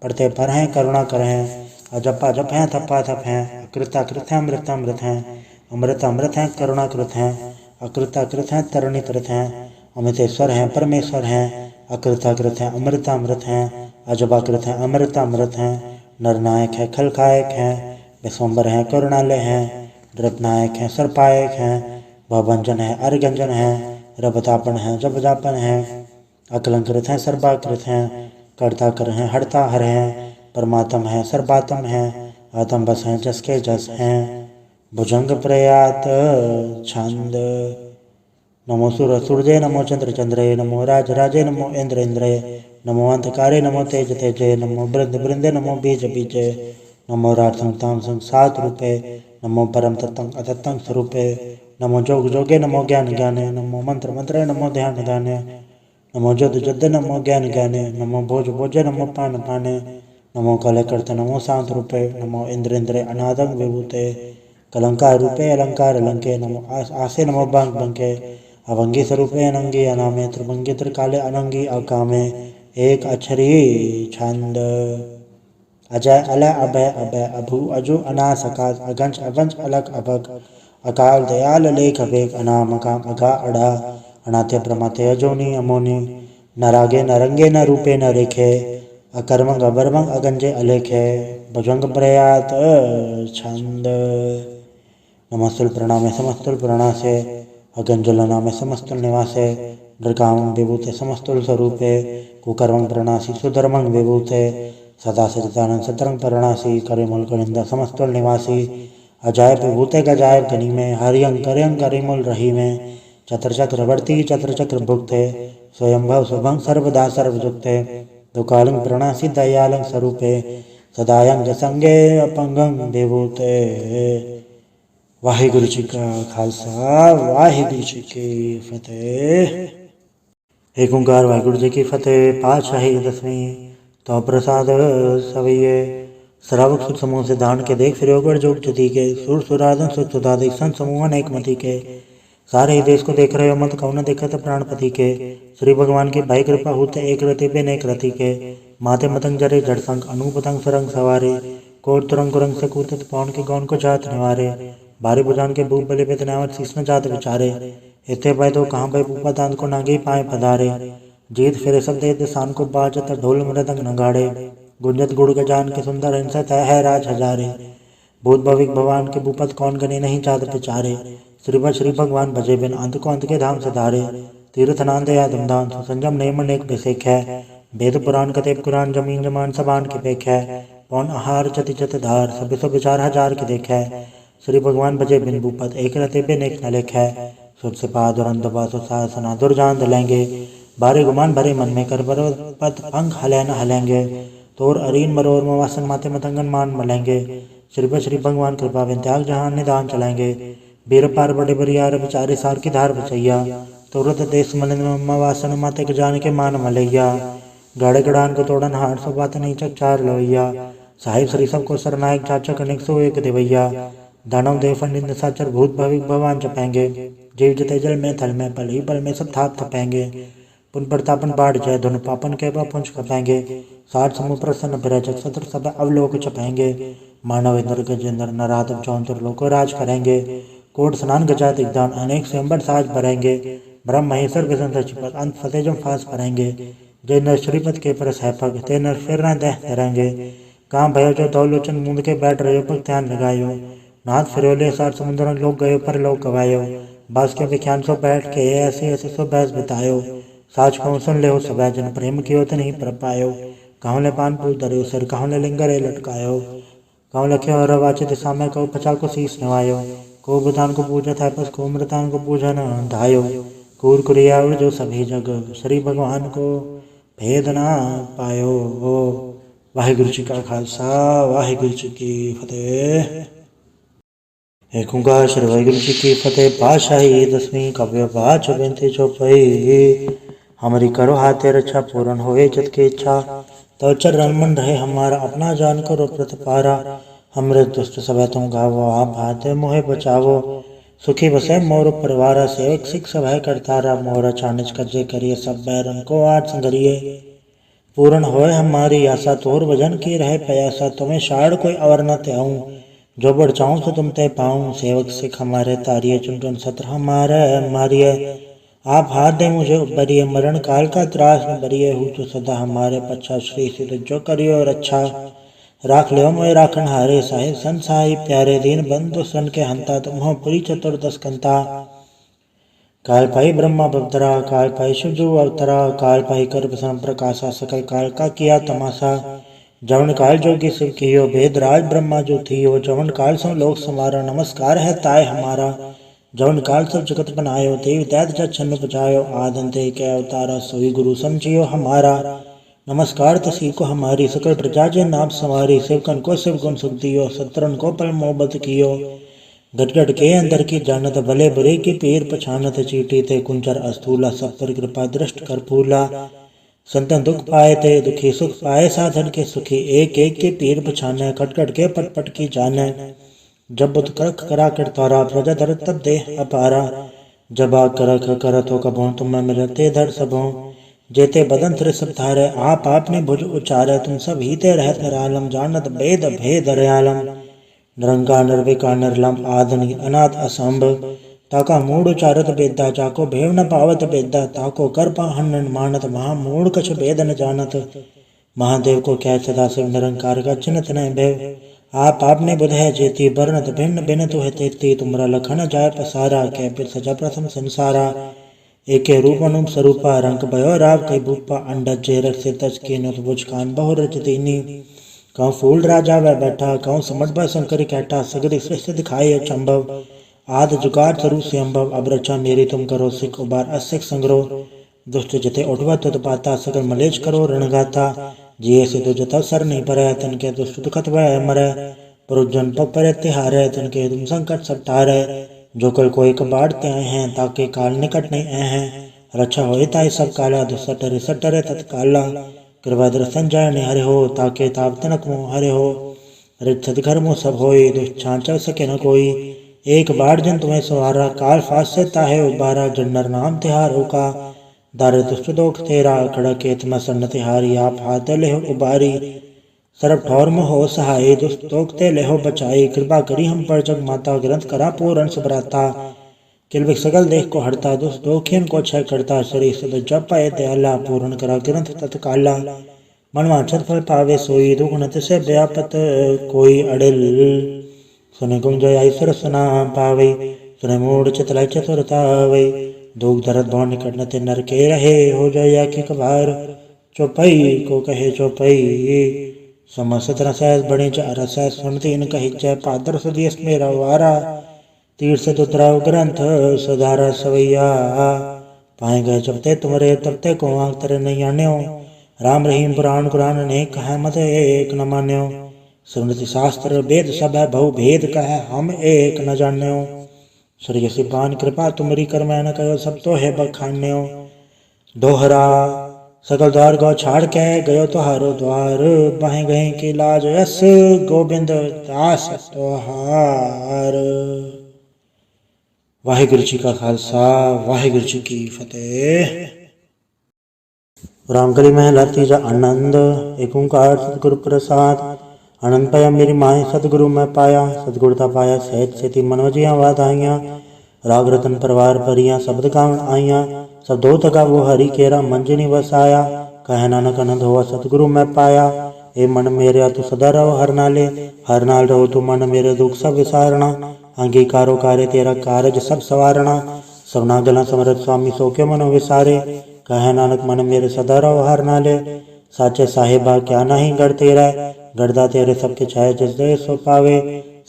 पढ़ते पर हैं करुणा कर हैं, अजपा जप हैं थप्पा थप हैं, अकृताकृत हैं अमृत अमृत हैं, अमृत अमृत हैं करुणाकृत हैं, अकृताकृत हैं तरुणीकृत हैं, अमृतेश्वर हैं परमेश्वर हैं, अकृताकृत हैं अमृत अमृत हैं, अजबाकृत हैं अमृत अमृत हैं, नरनायक है खलकायक हैं, विश्वम्बर हैं करुणालय हैं, नृपनायक हैं सर्पायक हैं, भवंजन है अर्गंजन है, रबतापन है जबजापन है, अकलंकृत हैं सर्वाकृत हैं, कर्ता कर हैं हरता हर हैं, परमात्म है सर्वात्म है, आत्म बस हैं जस के जस हैं, भुजंग प्रयात छंद। नमो सुर सूर्य नमो चंद्र चंद्रे, नमो राज राजे नमो इंद्र इंद्रे, नमो अंधकारे नमो तेज तेजे, नमो बृंद बृंदे नमो बीज बीजे, नमो राज संताम संसात रूपे, नमो परम तत्तं अतत्तं स्वरूपे, नमो जोग जोगे नमो ज्ञान ज्ञाने, नमो मंत्र मंत्रे नमो ध्यान ध्याने, नमो युद्ध युद्ध नमो ज्ञान ज्ञाने, नमो भोज भोजे नमो पान पाने, नमो कले करते नमो शांत रूपे, नमो इंद्र इंद्रे अनादं विभूते, कलंकार रूपे अलंकार अलंके, नमो आसे नमो बंक बंके, अभंगी स्वरूपे अनंगी अनामे त्रिभंगी त्रिकाले अनंगी अकामे एक अक्षरी छंद अजय अलय अभय अभय अभु अजु अनास अकाश अगंज अवंज अलग अभग अकाल दयाल लेख अभेग अनाम अकाम अघा अढ़ा अनाथे प्रमाथे अजोनी अमोनी न रागे न रंगे न रूपे न रेखे अकर्मंग अबर्मंग अगंजे अलेखे भुजंग प्रयात छंद नमस्तुल प्रणामे समस्तुल प्रणासे अगंजुल नामे समस्तुल निवासे नृकामं विभूते समस्तुल स्वरूपे कुकर्मं प्रणासी सुधर्मं विभूते सदा सचिदानंद सतरंग प्रणासी करिमुल करिंदा समस्तुल निवासी अजायब विभूते गजायब गनी में हरियं करियं करिमुल रही में चत्र चक्रवर्ती चत्र चक्र भुक्ते स्वयंभव शुभं सर्वदा सर्वजुक्ते दुकालं प्रणासी दयालं स्वरूपे सदायं जसंगे अपंगं विभूते। वाहिगुरु जी का खालसा वाहिगुरु जी की फतेह। एक ओंकार वाहिगुरु जी की फतेह। पातशाही दसवीं तो प्रसाद सवैये श्रावक सुख समूह से दान के देख फिर जोग जति के सुर सुराधन सुख सुधाधिक संत समूहन एक मति के सारे ही देश को देख रहे हो मत कौन देखत प्राणपति के श्री भगवान की भाई कृपा होते एक रति पे नेक रति के माथे मतंग जरे जड़ संग अनुपतंग सरंग सवारे कोट तुरंग कुरंग से कूतत पौन के गौन को जात निवारे भारी बुझान के भूप बले पे तनावत शीस न जात विचारे इतने भाई तो कहाँ भाई भूपा दान को नागे पाए पधारे जीत फिरे सब दे दिसान को बाजत ढोल मृदंग नगाड़े गुंजत गुड़ के जान के सुंदर हिंसत है राज हजारे भूत भविक भगवान के भूपत कौन गने नहीं चादर पिचारे श्री भगवान भजे बिन अंत को अंत के धाम से धारे तीर्थ नांद या धूमधाम संजम नेम नेक बेसेख है वेद पुराण कतेब कुरान जमीन जमान सबान के पेख है पौन आहार चति चत धार सब सो विचार हजार के देख है श्री भगवान भजे बिन भूपत एक रते बिन एक न लेख है सुर से पा दुरंत बासु सासना दुर्जान दलेंगे बारे गुमान भरे मन में कर पत पंख हले न हलेंगे तोर अरीन मरोर मवासन माते मतंगन मान मलेंगे श्री भगवान कृपा बिन त्याग जहान निदान चलेंगे बीर पार बड़े बरियार बेचारे सार की धार बचैया तुरत देश मलिन मवासन माते के जान के मान मलैया गाड़े गड़ान को तोड़न हार सो बात नहीं चक चार लोहिया साहिब श्री सब को सरनायक चाचक अनेक सो एक देवैया दानव देव फंडिंद साचर भूत भविक भगवान चपेंगे जीव जते जल में थल में पल ही पल में सब थाप थपेंगे पुन प्रतापन बाढ़ जय धुन पापन के पुंज खपेंगे साठ समूह प्रसन्न विरजक सत्र सब अवलोक चपेंगे मानव इंद्र गजेंद्र नराधम चौंतर लोको राज करेंगे कोट स्नान गजा दिग्दान अनेक स्वयंवर साज भरेंगे ब्रह्म महेश्वर विष्णु चिपक अंत फतेह जम फास भरेंगे जय नर श्रीपद के पर सहपग ते नर फिर न दह धरेंगे काम भयो जो दो लोचन मूंद के बैठ रहे पग ध्यान लगायो नाथ फिरोले साठ समुद्र लोग गयो पर लोग गवायो बास के विख्यान सो बैठ के ऐसे ऐसे सो बैस बितायो साच कहूँ सुन ले सब जन प्रेम कियो तो नहीं पर पायो कहूँ ले पान पूज दरियो सिर कहूँ ले लिंगरे लटकायो कहूँ लख्यो रवाचे दिशा में कहूँ पचा को शीस नवायो को बुधान को पूजत है पस को मृतान को पूजन धायो कूर कुरिया जो सभी जग श्री भगवान को भेद ना पायो। वाहिगुरु जी का खालसा वाहिगुरु जी की फतेह। एक ओंकार श्री वाहिगुरु जी की फतेह। पातशाही दसवीं काव्य पाठ बिनती चौपाई। हमारी करो हाथे रक्षा पूर्ण होए चित की इच्छा तो चरण मन रहे हमारा अपना जान करो प्रतिपारा हमरे दुष्ट सब तुम गावो आप भाते मोहे बचावो सुखी बसे मोर परिवार सेवक सिख सब है करतारा मोर चानिच कजे करिए सब बैरन को आज संगरिए पूर्ण होए हमारी आशा तोर भजन की रहे प्यासा तुम्हें शाड़ कोई अवर न त्याऊं जो बढ़ चाहूं तो तुम ते पाऊं सेवक सिख हमारे तारिये चुन चुन सत्र हमारे मारिए आप हाथ दे मुझे उबरिए मरण काल का त्रास न बरिए हूँ तो सदा हमारे पच्छा श्री सिद्ध जो करियो रक्षा राख लो मोए राखन हारे साहिब सन साहिब प्यारे दीन बंधु सन के हंता तुम हो पुरी चतुर्दश कंता काल पाई ब्रह्मा बवतरा काल पाई शिवजू अवतरा काल पाई कर प्रसन्न प्रकाशा सकल काल का किया तमाशा जवन काल जोगी शिव कियो भेद राज ब्रह्मा जो थियो जवन काल सो लोक समारा नमस्कार है ताय हमारा जवन काल सब जगत बनायो देव दैत जग छन्न बचायो आदंते के अवतारा सोई गुरु समझियो हमारा नमस्कार तसी को हमारी सकल प्रजा जे नाम सवारी सेवकन को शिव गुण सुख दियो सत्रन को पल मोहब्बत कियो गटगट के अंदर की जानत भले बुरे की पीर पछानत चीटी ते कुंचर अस्थूला सब पर कृपा दृष्ट कर फूला संतन दुख पाए थे दुखी सुख पाए साधन के सुखी एक एक के पीर पछाने कटकट के पट पट की जाने जब बुत करक करा कर तारा प्रजा धर तब देह अपारा जबा करख करत हो कबों तुम मिलते धर सबों। जेते बदन त्रिसब धारे आप आपने भुज उचारे। तुम सब हीते रहत निरालम जानत भेद भेद रयालम। निरंकार निर्विकार निर्लम आदि अनाथ असंभ। ताका मूढ़ उचारत बेदा जाको भेव न पावत बेदा। ताको कर पाहन मानत महामूढ़ कछ भेद न जानत। महादेव को क्या सदाशिव निरंकार का चिन्हत न भेव। आप आपने बुध है जेती बरनत भिन्न भिन्न तो है तेती। तुमरा लखन जाय पसारा कै फिर सजा प्रथम संसारा। एके रूप अनुप स्वरूपा रंग भयो राव कई भूपा। अंडज जे रख से तज के नुत बुझ कान बहु रच दीनी। कहूँ फूल राजा वह बैठा कहूँ समझ ब शंकर कैठा। सगरी सृष्टि दिखाई अचंभव आद जुगाड़ स्वरूप से अम्भव। अब रचा मेरी तुम करो सिख उबार असिख संग्रह। दुष्ट जते उठवा तुत पाता सगर मलेच करो रणगाता। जिये से तुझ तब सर नहीं परै तन के दुष्ट दुखत वह मरै। पुरुजन पग पर तिहारै तन के तुम संकट सब टारै। जो कल कोई कबाड़ते आए हैं ताके काल निकट नहीं आए हैं। रक्षा होए ताई सब काला दुसटरे सटरे तत्काला। कृपा दर्शन जाय हरे हो ताके ताप तनक मोह हरे हो। रिच्छत घर मुँह सब होई दुष्ट छांचल सके न कोई। एक बार जन तुम्हें सवारा काल फास से ताहे उबारा। जन्नर नाम तिहार का दार दुष्ट दोख तेरा। खड़के तुम सन्न तिहारी आप हाथ ले उबारी। सरब ठौर में हो सहाय दुष्ट तोकते लेहो बचाई। कृपा करी हम पर जग माता ग्रंथ करा पूर्ण सबराता। किलबिक सगल देख को हरता दुष्ट दोखियन को क्षय करता। शरीर सद जप पाए दयाला पूर्ण करा ग्रंथ तत्काला। मनवांछत फल पावे सोई दुगुणत से व्यापत कोई अड़िल। सुने गुंजय ऐश्वर सुना पावे सुने मूढ़ चितलाई चतुरतावे। दुख दर्द भव निकट न ते नर के रहे हो जाय की कभार। चौपई को कहे चौपई समस्त रसैस बड़े रस सुनती इन कही जय पादर सुदियस मेरा वारा। तीर से तुतराव ग्रंथ सुधारा सवैया। पाए गए जबते तुमरे तबते को आंख तेरे नहीं आन्यो। राम रहीम पुराण कुरान ने कहा मत एक न मान्यो। स्मृति शास्त्र वेद सब है बहु भेद कह हम एक न जान्यो। सूर्य सिपान कृपा तुमरी कर मैं न कहो सब तो है बखान्यो। दोहरा सकल द्वार गौ छाड़ के गयो तुहारो द्वार। बाहे गए के लाज यस गोबिंद दास तुहार। वाहिगुरु जी का खालसा वाहिगुरु जी की फतेह। रामकली महला तीजा आनंद। एक ओंकार सतगुरु प्रसाद। आनंद पाया मेरी माए सतगुरु मैं पाया। सतगुरता पाया सहज सेती मनोजियाँ वाधाइयाँ। राग रतन परवार परियाँ शब्द गावन आइयाँ। सब दो तका वो हरि केरा मंजनी वसाया। कह नानक आनंद हुआ सतगुरु मैं पाया। ए मन मेरे तू सदा रहो हर नाले। हर नाल रहो तू मन मेरे दुख सब विसारणा। अंगीकारो कार्य तेरा कारज सब सवारणा। सबना गला समरथ स्वामी सो के मनो विसारे। कह नानक मन मेरे सदा रहो हर नाले। साचे साहिबा क्या नहीं गढ़ तेरा। गढ़दा तेरे सबके छाए जिस दे सो पावे।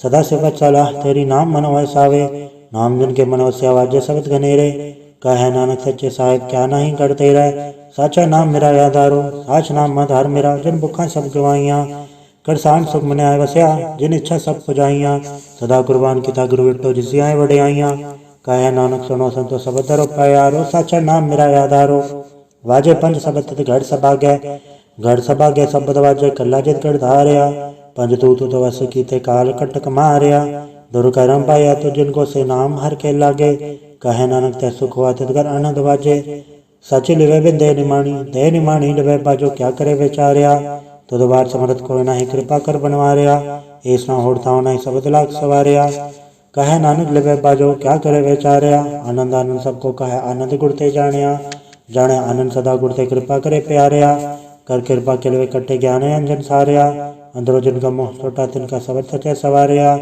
सदा सेवा चला तेरी नाम मनो वसावे। नाम जन के मनो से आवाजे शब्द घनेरे। कह नानक सच्चे साहिब क्या नहीं गढ़ तेरा। साचा नाम मेरा यादारो साच नाम आधार मेरा। जिन भुखा सब गवाइयाँ कर सांड सुख मन आए वसया। जिन इच्छा सब पुजाइयाँ सदा कुर्बान किता गुरु विटो जिस आए वड्याइयाँ। कह नानक सुनो संतो सब धरो प्यारो। साचा नाम मेरा यादारो वाजे पंज शब्द तित घड़ सभाग्य। घड़ सभाग्य शब्द वाजे कला जित गढ़ धारया। पंज तू तो वस कीते काल कटक मारया। दुर करम पाया तो जिनको से नाम हर के लागे। कहे नानक तै सुख हुआ तित घर आनंद वाजे। सच लिवे बिन दे निमाणी लिवे बाजो क्या करे विचार्या। तुद बार समरथ कोई नाही कृपा कर बनवार्या। ऐस ना होड़ता नहीं शब्द लाख सवार्या। कहे नानक लिवे बाजो क्या करे विचार्या। आनंद आनंद सबको कहे आनंद गुड़ते जानिया। जाने आनंद सदा गुड़ते कृपा करे प्यारया। कर कृपा के लिए कट्टे ज्ञान अंजन सारया। अंदरो जिनका मोह छोटा तिनका शब्द सचे सवारया।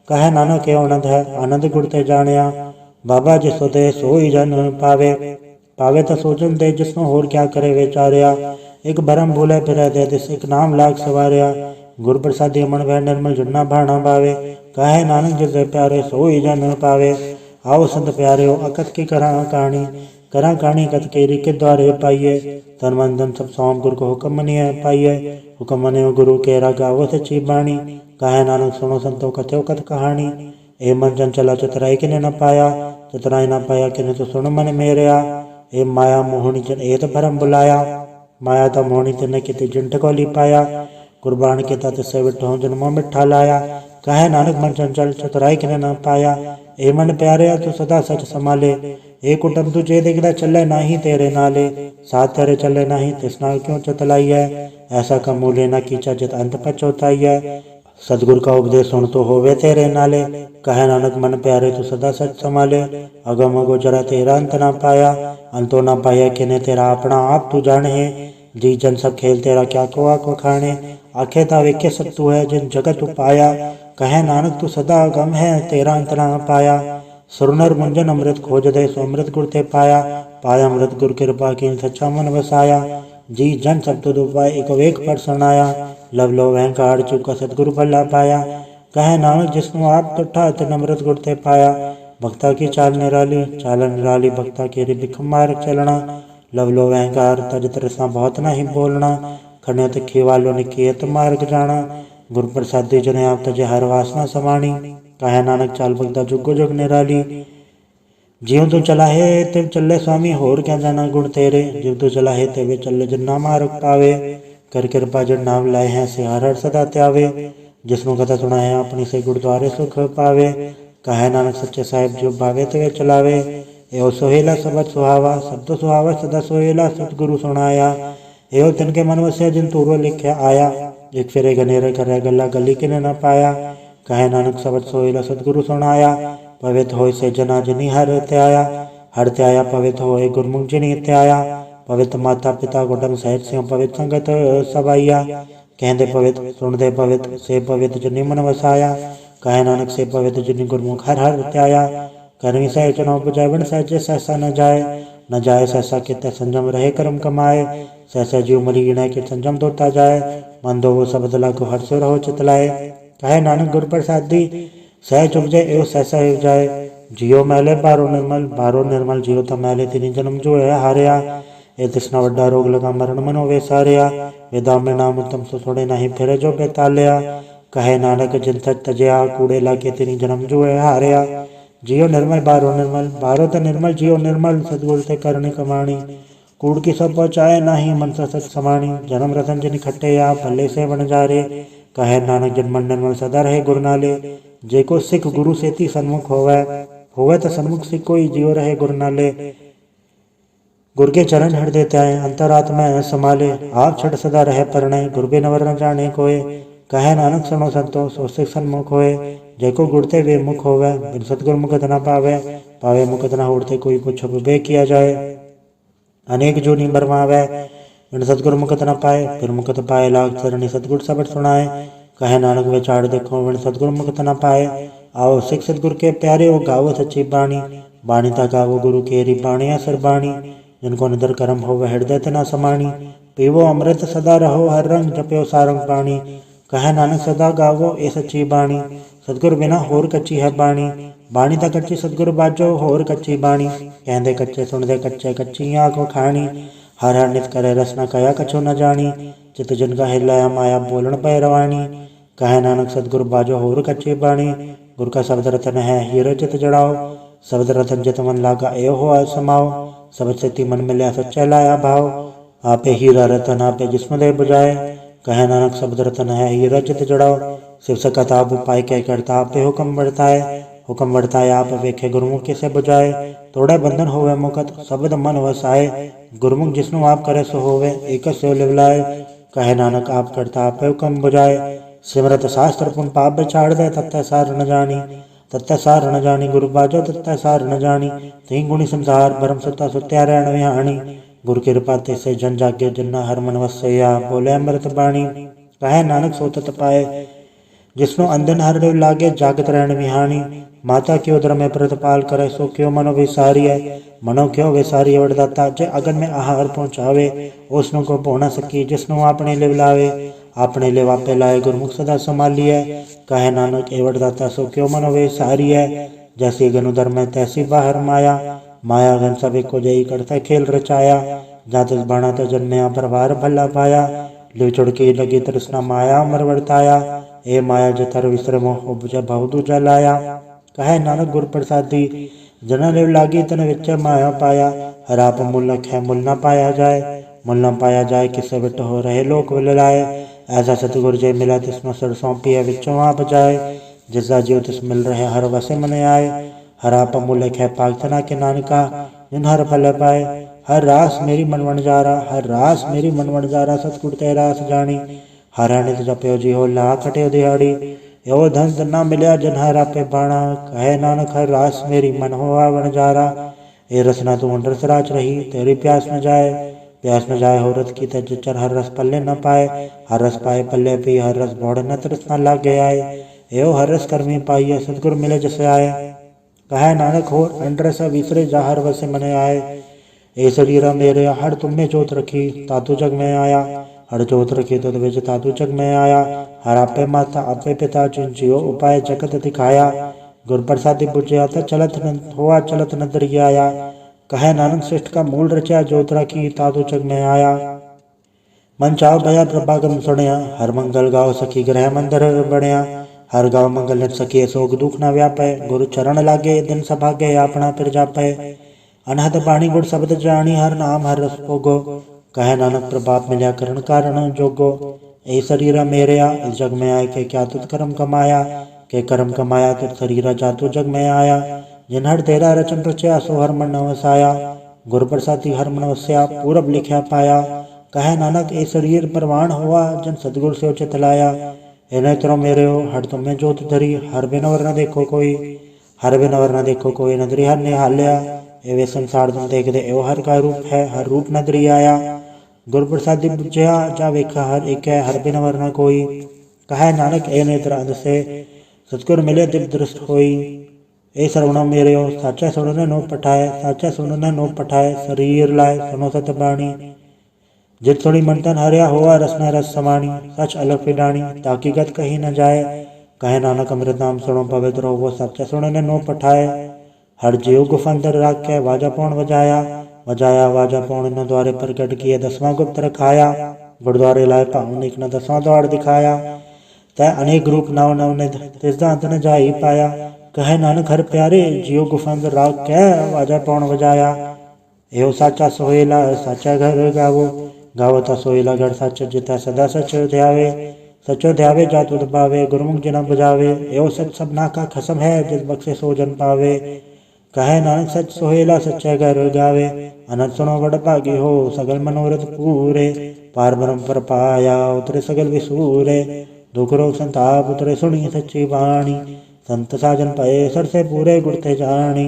कहे नानक के आनंद है आनंद गुड़ते जानिया। बाबा जिसो दे सोई जन पावे। पावे तो सोजन दे जिसनो होर क्या करे विचार्या। एक भरम भूले फिर दे दिस एक नाम लाख सवार्या। गुर प्रसादी मन वह निर्मल जुन्ना भाना भावे। कहे नानक जिसे प्यारे सोई जन पावे। आओ संत प्यारे हो अकत की करा कहानी कत केरी के द्वारे पाइये। तन मन धन सब सौंप गुरु को हुक्म मनिए पाइये। हुक्म मने गुरु के गावो सच्ची बाणी। कहे नानक सुनो संतो कथो कथ कहानी। ए मन जन चला चतुराई किने न पाया। चतुराई न पाया किने तो सुन मन मेरया। ए माया मोहनी जन एत भरम बुलाया। माया तो मोहनी तिने किति जिंट को ली पाया। कुर्बान के तत् से विठो जन्मों मिठा लाया। कहे नानक मन चंचल चतुराई किने न पाया। ए मन प्यारिया तू सदा सच संभाले। ए कुटुम तुझे दिखदा चले नाही तेरे नाले, साथ तेरे चले नाही तिसना क्यों चतलाई है। ऐसा कमूले न कीचा जित अंत पछोताई है, सतगुर का उपदेश सुन तो होवे तेरे नाले। कहे नानक मन प्यारे तू सदा सच संभाले, अगम गोचरा तेरा अंत ना पाया, अंतो ना पाया किने तेरा अपना आप तू जाने है। जी जन सब खेल तेरा क्या को आको खाने, आखे ता वेखे सब तू है जिन जगत उपाया। कहे नानक तू सदा गम है तेरा अंत ना पाया, सुरनर मुंजन अमृत खोज दे सो अमृत गुर ते पाया। पाया अमृत गुर कृपा की सच्चा मन बसाया, जी जन सब तुद उपाय एक वेक पर सुनाया। लव लो अहंकार चुका सतगुरु भला पाया, कहे नानक जिसनु आप तुठा तिन अमृत गुर ते पाया। भक्ता की चाल निराली भक्ता के बिख मार्ग चलना, लव लो अहंकार तज तृष्णा बहुत नहीं बोलना। खने तिखी वालो निकियत मार्ग जाना, गुर प्रसादी जन आप तजे हर वासना समाणी। कहे नानक चाल भगता जुगो जुग निराली, ज्यों तू चला है तिव चले स्वामी होर क्या जाना गुण तेरे। जिव तू चला है तिवे चले जिन्ना मार्ग पावे, कर कृपा जिन नाम लाए हैं से हर हर सदा त्यावे। जिसनु कथा सुना है अपनी से गुरुद्वारे सुख पावे, कहे नानक सच्चे साहिब जो भावे तिवे चलावे। एवं सोहेला सबद सुहावा शब्द सुहावा सदा सोहेला, सतगुरु सुनाया एवं तिनके मन वस्या जिन तूरो लिख्या आया। एक फिरे गनेरे करे गला गली किने न पाया, कहे नानक सबद सोहेला सतगुरु सुनाया। पवित्र होय से जना जिनी हर त्याया, हर त्याया पवित्र होय गुरमुख जिनी त्याया। पवित्र माता पिता कुटुम सहित सिंह पवित्र संगत सबाइया, कहते पवित्र सुन दे पवित्र से पवित्र जिनी मन वसाया। कहे नानक से पवित्र जिनी गुरमुख हर हर त्याया, करमी सह चुनाव बुझाए बन सहजे सहसा न जाए सहसा कित संजम रहे कर्म कमाए। सहसा जीव मरी गिनाए कि संजम धोता जाए, मन दो वो शब्द लागो हर सो रहो चितलाए। कहे नानक गुर प्रसादी सह चुप जाए एवं सहसा हो जाए। जियो मैले बारो निर्मल जियो तो मैले तिनी जन्म जो है हारिया। ए तृष्णा वड्डा रोग लगा मरण मनो वे सारिया, वेदा में नाम उत्तम सो छोड़े नहीं फिर जो बेतालिया। कहे नानक जिन सच तजया कूड़े लागे तिनी जन्म जो है हारिया। जियो निर्मल बारो तो निर्मल जियो निर्मल, सतगुरु से करनी कमाणी। कूड़ की सब पहुँचाए नाही मन सा सच समाणी, जन्म रतन जिन खट्टे या भले से बन जा रे। कहे नानक जन मन निर्मल सदा रहे गुरु नाले, जेको सिख गुरु सेती सन्मुख होवे तो सन्मुख सिख कोई जियो रहे गुरु नाले। गुर के चरण हृदय त्याय अंतरात्मा संभाले, आप छठ सदा रहे परणे गुर बिन वर न जाने कोय। कहे नानक सुनो संतो सो सिख सन्मुख होए, जेको गुरते वे मुख होवे बिन सतगुर मुकत न पावे मुकत न होड़ते कोई पूछो बे किया जाए। अनेक जोनी मरमावे बिन सतगुर मुकत न पाए, फिर मुकत पाए लाग चरणी सतगुर सबट सुनाए। कहे नानक वे चाड़ देखो बिन सतगुर मुकत न पाए, आओ सिख सतगुर के प्यारे ओ गावो सच्ची बाणी। बाणी ता गावो गुरु केरी बाणी असर बाणी, जिनको निदर कर्म हो वह हृदय तना समाणी। पीवो अमृत सदा रहो हर रंग जप्यो सारंग पाणी, कहे नानक सदा गावो ए सच्ची बाणी। सतगुर बिना होर कच्ची है बाणी, बाणी ता कच्ची सतगुर बाजो होर कच्ची बाणी। कहते कच्चे सुनते कच्चे कच्ची आँखों खाणी, हर हर नित करे रस न कया कछो न जानी। चित जिनका हिलाया माया बोलन पैरवाणी, कहे नानक सतगुर बाजो होर कच्ची बाणी। गुर का शब्द रतन है हीरो चित जड़ाओ, शब्द रतन जित मन लागा ए हो समाओ। शब्द से मन मिलया सच्चा लाया भाव, आपे हीरा रतन आपे जिस्म दे बुझाए। कहे नानक शब्द रतन है हीरा चित जड़ाओ, शिव सकत आप उपाय क्या करता आपे हुक्म बढ़ता है आप वेखे गुरुमुख से बुझाए। तोड़े बंधन होवे मुकत शब्द मन वसाए, गुरुमुख जिसनु आप करे सो होवे एक से लिवलाए। कहे नानक आप करता आपे हुक्म बुझाए, सिमरत शास्त्र पुन पाप बिछाड़ दे तत्त सार न जानी। गुरु बाजो तत्त सार न जानी, तीन गुणी संसार भरम सत्ता सुत्या रहन विहानी। गुरु कृपा ते से जन जागे जन्ना हर मन वसैया, बोले अमृत बाणी। कहे नानक सो तत पाए जिसनो अंधन हर लागे जागत रहन विहानी। माता क्यों उदर में प्रतिपाल करे सो क्यों मनो विसारी है, मनो क्यों विसारी वरदाता जे अगन में आहार पहुँचावे। उसनो को पहुना सकी जिसनो आपने लिवलावे, आपने ले वापे लाए गुरमुख सदा संभालिए। कहे नानक ए वरदाता सो क्यों मनो विसारी है, जैसी गन उदर में तैसी बाहर माया। माया गन सब को जई करता खेल रचाया, जात बाणा तो जन्मया प्रभार भला पाया। लिव चुड़की लगी तृष्णा माया अमर वर्ताया, ए माया जथर विश्रमो उपज बहु दूजा लाया। कहे नानक गुर प्रसादी जना लिव लागी तन विच माया पाया। हराप मूल है मूल न पाया जाए, किसे विट हो रहे लोक विल लाए। ऐसा सतगुर जय मिला तिस्म सर सौंपी है विचों आप जाए, जिसका जीव तिस मिल रहे हर वसे मन आए। हर आप अमूल्य खे पागतना के नानका जिन हर फल पाए। हर रास मेरी मन वणजारा, हर रास मेरी मन वणजारा, सतगुर ते रास जानी। हर नित जपयो जी हो ला खटियो दिहाड़ी, एवो धन न मिलिया जन हर आपे बाणा। कहे नानक हर रास मेरी मन होवा वणजारा, ए रसना तू रस राच रही तेरी प्यास न जाए। प्यास न जाए हो रत की तज चर हर रस पल्ले न पाए। हर रस पाए पल्ले पी हर रस भोड़ न तरस न लागे आए। एवं हर रस कर्मी पाइए सतगुर मिले जैसे आए। कहे नानक हो अंडरस विसरे जा हर वसे मने आए। ए शरीरा मेरे हर तुम में जोत रखी तातु जग में आया। हर जोत रखी तो विज तातु जग में आया। हर आपे माता आपे पिता चिंचियो उपाय जगत दिखाया। गुर प्रसादी बुझया तो चलत हुआ चलत न दरियाया। कहे नानक श्रेष्ठ का मूल रचा जोत रखी तातु जग में आया। मन चाव भया प्रभागम सुनया, हर मंगल गाओ सखी ग्रह मंदिर बनया। हर गाँव मंगल नित सखी सोग दुख न व्यापै। गुरु चरण लागे दिन सभागे आपना फिर जापै। अनहद बाणी गुड़ शब्द जानी हर नाम हर रस भोगो। कहे नानक प्रभात मिलया करण कारण जोगो। ए शरीर मेरेया इस जग में आए के क्या तुत कर्म कमाया। के कर्म कमाया तुत शरीरा जातु जग में आया। जिन हर तेरा रचन रचया सो हर मन न वसाया। गुर प्रसादी हर मन वस्या पूरब लिखया पाया। कहे नानक ए शरीर परवान हुआ जन सतगुर से उचित लाया। ए नेत्रों मेरे हो हर तुम में जोत धरी, हर बिन वर न देखो कोई। हर बिन वर न देखो कोई नदरी हर निहाल्या। एवे संसार तुम देख दे एवं हर का रूप है हर रूप नदरी आया। गुर प्रसादी बुझया जा वेखा हर एक है हर बिन वर न कोई। कहे नानक ए नेत्र अंध से सतगुर मिले दिव्य दृष्ट होई। ए श्रवणों मेरे हो साचा सुनने नो पठाए, साचा सुनने नो पठाए। शरीर लाए सुनो सत बाणी, जित सुनी मन तन हरिया हुआ रसना रस समानी। सच अलग पिडानी ताकि गत कहीं न जाए। कहे नानक अमृत नाम सुनो पवित्र हो वो साचा सुनने नो पठाए। हर जीव गुफ अंदर राख्य वाजा पौन बजाया। बजाया वाजा पौन न द्वारे प्रकट किए दसवां गुप्त रखाया। गुरुद्वारे लाए पावन एक न दसवां द्वार दिखाया। तय अनेक रूप नव नव ने तिसदा अंत न जा ही पाया। कहे नानक हर प्यारे जियो गुफ अंदर राख्य वाजा पौन बजाया। एहो साचा सोहेला साचा घर गावो। गावता सोहेला घर सच जिता सदा सच ध्यावे। सचो ध्यावे जातु दबावे गुरुमुख जना बुझावे। एवं सच सबना का खसम है जिस बख्शे सो जन पावे। कहे नानक सच सोहेला सच्चा घर गावे। अनंत सुनो बड़ भागी हो सगल मनोरथ पूरे। पार ब्रह्म पर पाया उतरे सगल विसूरे। दुख रोग संताप उतरे सुनी सच्ची वाणी। संत साजन पाए सर से पूरे गुड़ते जानी।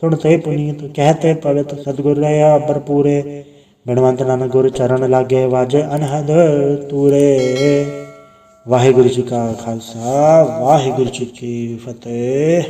सुनते पुनीत कहते पवित्र सतगुर रहा भरपूरे। बिनवंत नानक गुर चरण लागे वाजे अनहद तूरे। वाहिगुरु जी का खालसा वाहिगुरु जी की फतेह।